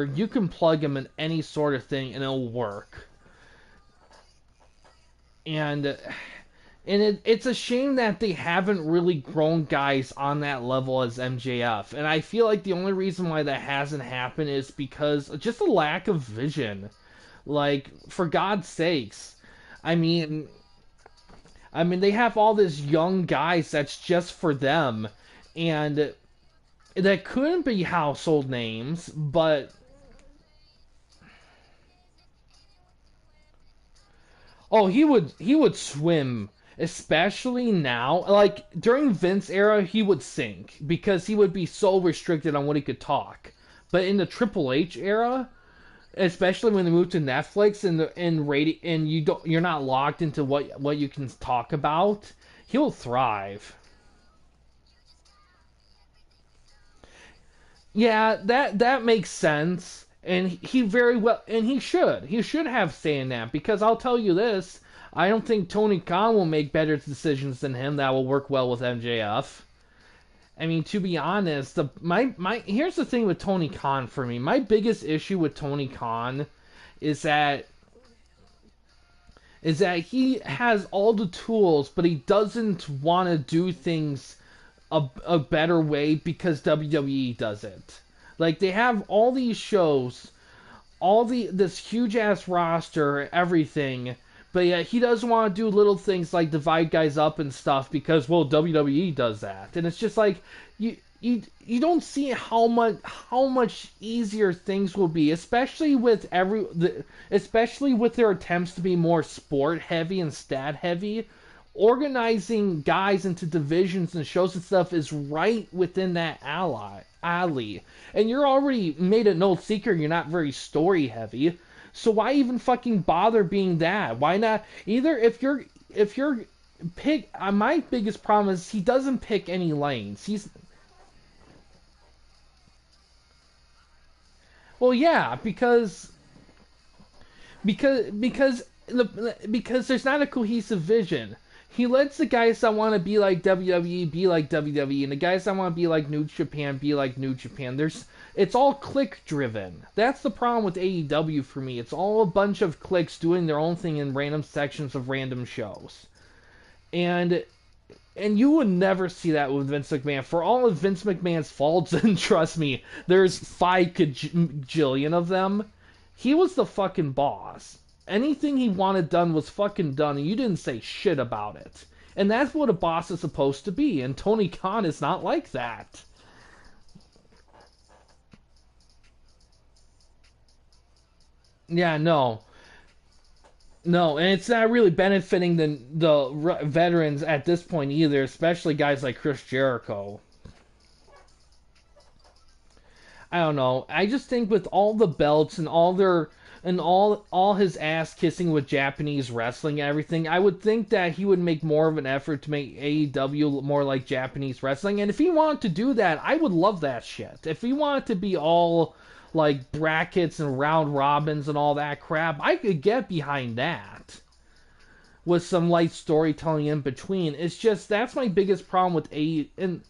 you can plug him in any sort of thing and it'll work. And it's a shame that they haven't really grown guys on that level as MJF. And I feel like the only reason why that hasn't happened is because just a lack of vision. Like, for God's sakes. I mean, they have all these young guys that's just for them, and that couldn't be household names, but oh, he would swim, especially now. Like during Vince era, he would sink because he would be so restricted on what he could talk. But in the Triple H era, especially when they move to Netflix and you're not locked into what you can talk about, he'll thrive. Yeah, that makes sense, and he very well and he should have say in that because I'll tell you this, I don't think Tony Khan will make better decisions than him that will work well with MJF. I mean, to be honest, my here's the thing with Tony Khan for me. My biggest issue with Tony Khan is that he has all the tools, but he doesn't want to do things a better way because WWE does it. Like they have all these shows, this huge ass roster, everything, but yet he doesn't want to do little things like divide guys up and stuff because well WWE does that, and it's just like you don't see how much easier things will be, especially with their attempts to be more sport heavy and stat heavy. Organizing guys into divisions and shows and stuff is right within that alley. And you're already made it no secret you're not very story heavy. So why even fucking bother being that? Why not either if you're pick my biggest problem is he doesn't pick any lanes. He's well yeah, because because there's not a cohesive vision. He lets the guys that want to be like WWE be like WWE, and the guys that want to be like New Japan be like New Japan. It's all click driven. That's the problem with AEW for me. It's all a bunch of clicks doing their own thing in random sections of random shows, and you would never see that with Vince McMahon. For all of Vince McMahon's faults, and trust me, there's 5 gajillion of them. He was the fucking boss. Anything he wanted done was fucking done, and you didn't say shit about it. And that's what a boss is supposed to be, and Tony Khan is not like that. Yeah, no. No, and it's not really benefiting the veterans at this point either, especially guys like Chris Jericho. I don't know. I just think with all the belts and all his ass kissing with Japanese wrestling and everything, I would think that he would make more of an effort to make AEW more like Japanese wrestling. And if he wanted to do that, I would love that shit. If he wanted to be all like brackets and round robins and all that crap, I could get behind that with some light storytelling in between. It's just that's my biggest problem with and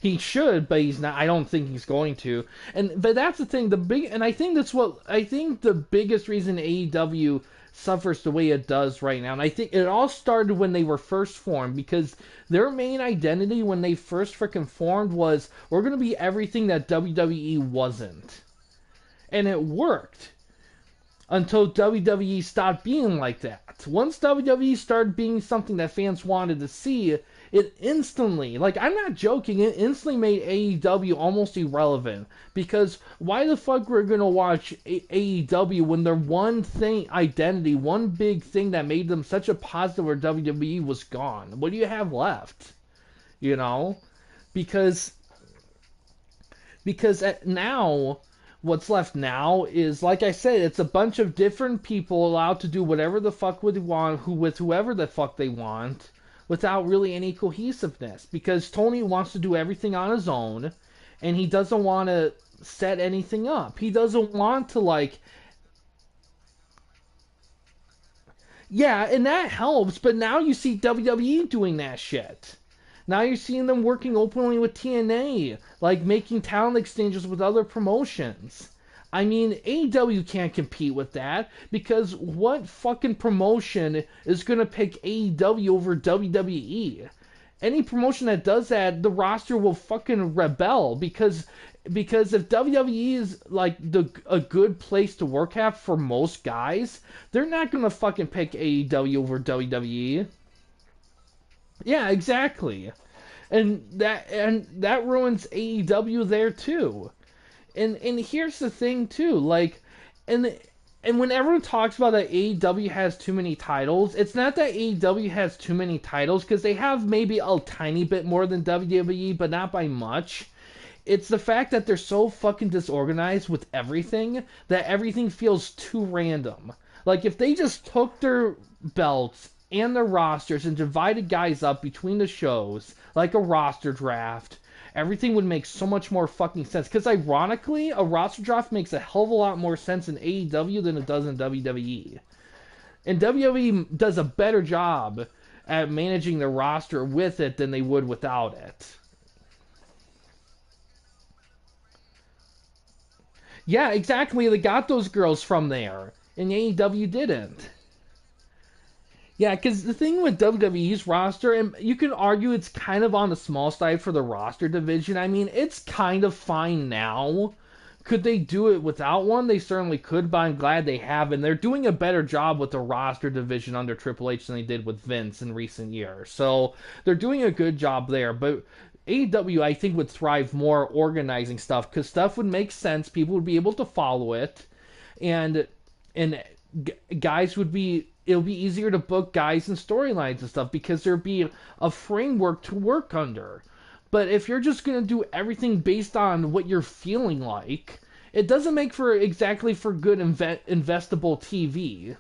he should, but he's not. I don't think he's going to. But that's the thing. And I think the biggest reason AEW suffers the way it does right now. And I think it all started when they were first formed because their main identity when they first freaking formed was we're going to be everything that WWE wasn't, and it worked until WWE stopped being like that. Once WWE started being something that fans wanted to see, it instantly, like I'm not joking, it instantly made AEW almost irrelevant. Because why the fuck we're gonna watch AEW when their one thing, identity, one big thing that made them such a positive where WWE was gone? What do you have left? You know? Because now what's left now is like I said, it's a bunch of different people allowed to do whatever the fuck would want with whoever the fuck they want without really any cohesiveness because Tony wants to do everything on his own and he doesn't want to set anything up. He doesn't want to like yeah, and that helps, but now you see WWE doing that shit. Now you're seeing them working openly with TNA, like making talent exchanges with other promotions. I mean, AEW can't compete with that because what fucking promotion is going to pick AEW over WWE? Any promotion that does that, the roster will fucking rebel because if WWE is like a good place to work at for most guys, they're not going to fucking pick AEW over WWE. Yeah, exactly. And that ruins AEW there too. And here's the thing too, like and and when everyone talks about that AEW has too many titles, it's not that AEW has too many titles because they have maybe a tiny bit more than WWE, but not by much. It's the fact that they're so fucking disorganized with everything that everything feels too random. Like if they just took their belts and their rosters and divided guys up between the shows like a roster draft, everything would make so much more fucking sense. Because ironically, a roster draft makes a hell of a lot more sense in AEW than it does in WWE. And WWE does a better job at managing the roster with it than they would without it. Yeah, exactly. They got those girls from there, and AEW didn't. Yeah, because the thing with WWE's roster, and you can argue it's kind of on the small side for the roster division. I mean, it's kind of fine now. Could they do it without one? They certainly could, but I'm glad they have. And they're doing a better job with the roster division under Triple H than they did with Vince in recent years. So they're doing a good job there. But AEW, I think, would thrive more organizing stuff because stuff would make sense. People would be able to follow it, and and guys would be. It'll be easier to book guys and storylines and stuff because there'd be a framework to work under. But if you're just gonna do everything based on what you're feeling like, it doesn't make for exactly for good investable TV.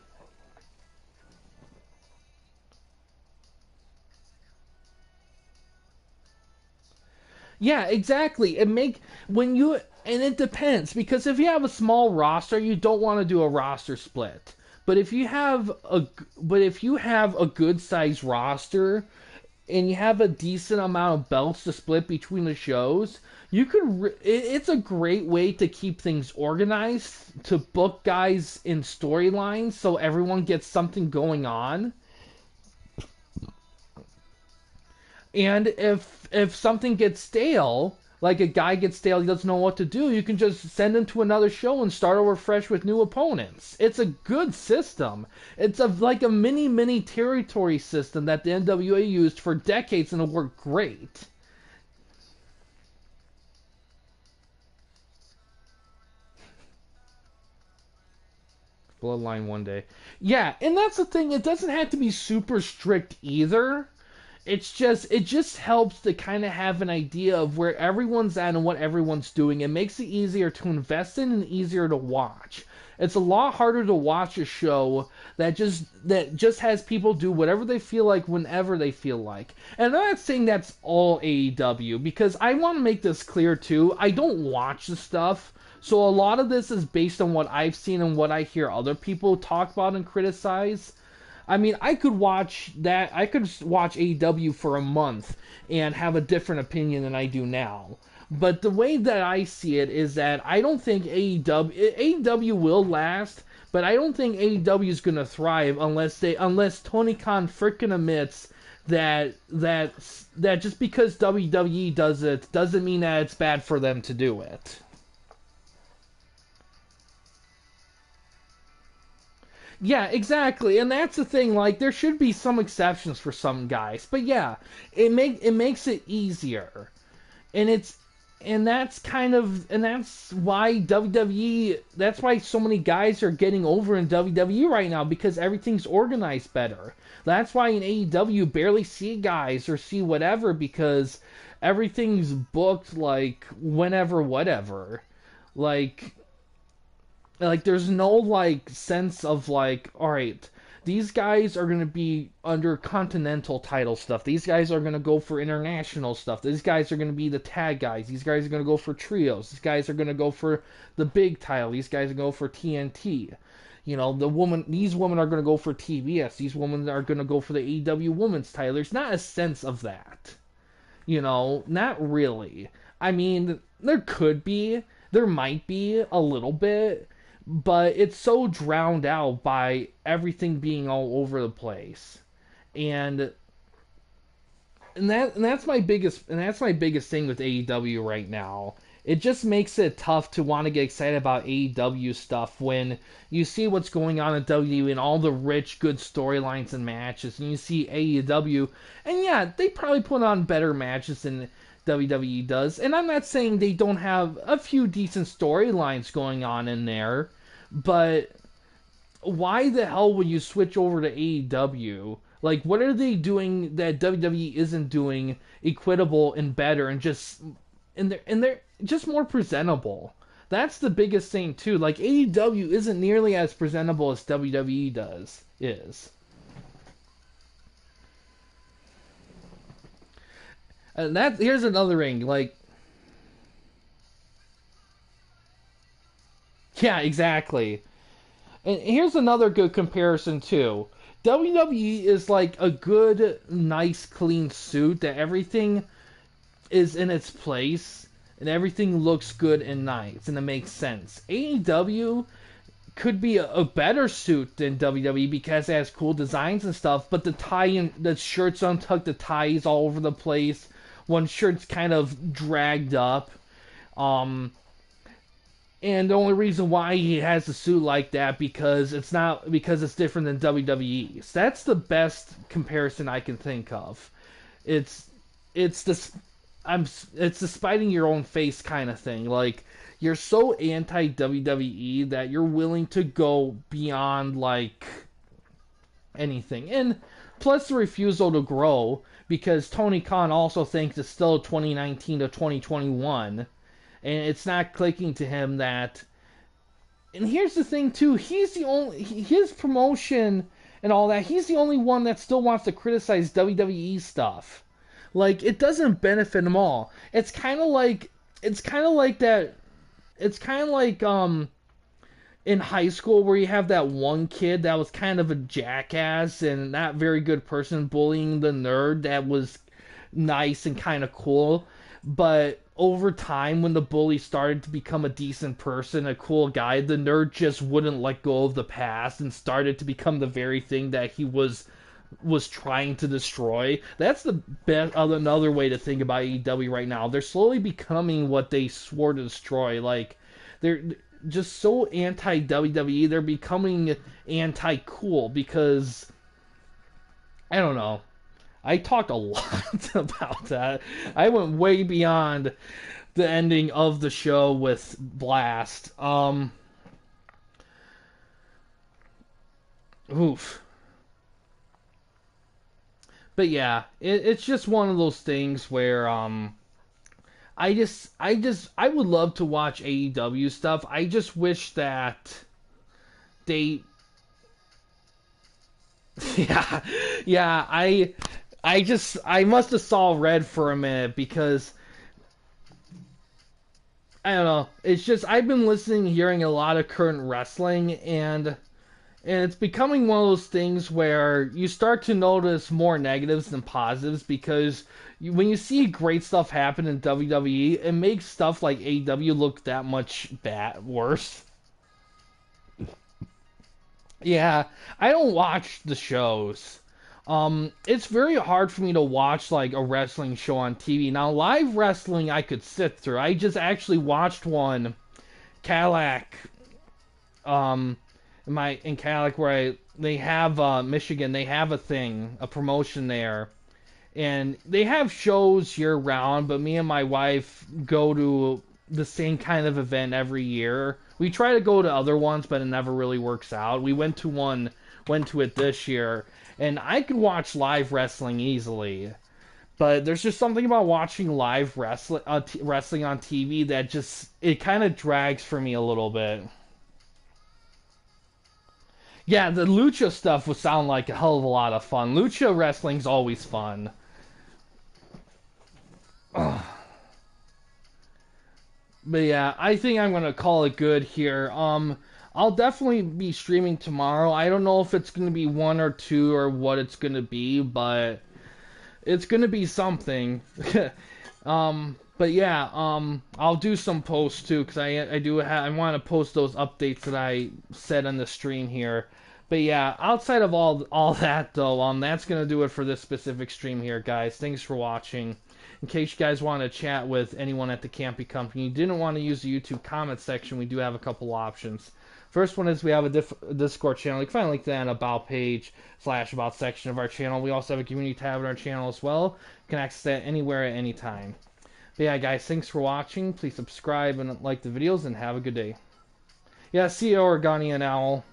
Yeah, exactly. It make when you And it depends, because if you have a small roster, you don't want to do a roster split. But if you have a good sized roster and you have a decent amount of belts to split between the shows, it's a great way to keep things organized, to book guys in storylines so everyone gets something going on. And if something gets stale, like a guy gets stale, he doesn't know what to do, you can just send him to another show and start over fresh with new opponents. It's a good system. It's like a mini territory system that the NWA used for decades and it worked great. Bloodline one day. Yeah, and that's the thing, it doesn't have to be super strict either. It just helps to kind of have an idea of where everyone's at and what everyone's doing. It makes it easier to invest in and easier to watch. It's a lot harder to watch a show that just has people do whatever they feel like whenever they feel like. And I'm not saying that's all AEW, because I want to make this clear too. I don't watch the stuff, so a lot of this is based on what I've seen and what I hear other people talk about and criticize. I mean, I could watch that. I could watch AEW for a month and have a different opinion than I do now. But the way that I see it is that I don't think AEW will last, but I don't think AEW is gonna thrive unless Tony Khan frickin' admits that just because WWE does it doesn't mean that it's bad for them to do it. Yeah, exactly, and that's the thing. Like, there should be some exceptions for some guys, but yeah, it makes it easier, and that's why WWE. That's why so many guys are getting over in WWE right now, because everything's organized better. That's why in AEW you barely see guys or see whatever, because everything's booked like whenever, whatever. Like there's no like sense of like, all right, these guys are going to be under continental title stuff, these guys are going to go for international stuff, these guys are going to be the tag guys, these guys are going to go for trios, these guys are going to go for the big title, these guys are going to go for TNT. These women are going to go for TBS, these women are going to go for the AEW women's title. There's not a sense of that, not really. I mean, there might be a little bit, but it's so drowned out by everything being all over the place. And that's my biggest thing with AEW right now. It just makes it tough to want to get excited about AEW stuff when you see what's going on in WWE and all the rich, good storylines and matches, and you see AEW, and yeah, they probably put on better matches than WWE does. And I'm not saying they don't have a few decent storylines going on in there, but why the hell would you switch over to AEW? Like, what are they doing that WWE isn't doing equitable and better and they're just more presentable? That's the biggest thing too. Like, AEW isn't nearly as presentable as WWE is. And that here's another ring. Like, yeah, exactly. And here's another good comparison too. WWE is like a good, nice, clean suit that everything is in its place and everything looks good and nice and it makes sense. AEW could be a better suit than WWE because it has cool designs and stuff, but the shirts untucked, the ties all over the place. One shirt's kind of dragged up. And the only reason why he has a suit like that because it's different than WWE's. That's the best comparison I can think of. It's it's this it's the spiting your own face kind of thing. Like, you're so anti WWE that you're willing to go beyond like anything. And plus the refusal to grow, because Tony Khan also thinks it's still 2019 to 2021, and it's not clicking to him that. And here's the thing too, he's the only his promotion and all that, he's the only one that still wants to criticize WWE stuff. Like, it doesn't benefit them all. It's kind of like that. it's kind of like in high school where you have that one kid that was kind of a jackass and not very good person bullying the nerd that was nice and kind of cool. But over time, when the bully started to become a decent person, a cool guy, the nerd just wouldn't let go of the past and started to become the very thing that he was trying to destroy. That's the best. Another way to think about AEW right now. They're slowly becoming what they swore to destroy. Like they're just so anti WWE. They're becoming anti cool because I don't know. I talked a lot about that. I went way beyond the ending of the show with Blast. Oof. But yeah, it's just one of those things where I would love to watch AEW stuff. I just wish that they yeah, yeah, I must have saw red for a minute because I don't know. It's just I've been listening, hearing a lot of current wrestling, and it's becoming one of those things where you start to notice more negatives than positives because when you see great stuff happen in WWE, it makes stuff like AEW look that much worse. Yeah, I don't watch the shows. It's very hard for me to watch like a wrestling show on TV. Now, live wrestling I could sit through. I just actually watched one, Cadillac, um, in Cadillac where they have Michigan. They have a promotion there, and they have shows year round. But me and my wife go to the same kind of event every year. We try to go to other ones, but it never really works out. We went to it this year, and I could watch live wrestling easily. But there's just something about watching live wrestling on TV that just it kind of drags for me a little bit. Yeah, the lucha stuff would sound like a hell of a lot of fun. Lucha wrestling's always fun. Ugh. But yeah, I think I'm gonna call it good here. I'll definitely be streaming tomorrow. I don't know if it's gonna be one or two or what it's gonna be, but it's gonna be something. But yeah, I'll do some posts too because I want to post those updates that I said on the stream here. But yeah, outside of all that though, that's gonna do it for this specific stream here, guys. Thanks for watching. In case you guys want to chat with anyone at the Campy Company, you didn't want to use the YouTube comment section, we do have a couple options. First one is we have a Discord channel. You can find a link to that on about page / about section of our channel. We also have a community tab in our channel as well. You can access that anywhere at any time. But yeah, guys, thanks for watching. Please subscribe and like the videos, and have a good day. Yeah, see you, Oregonian Owl.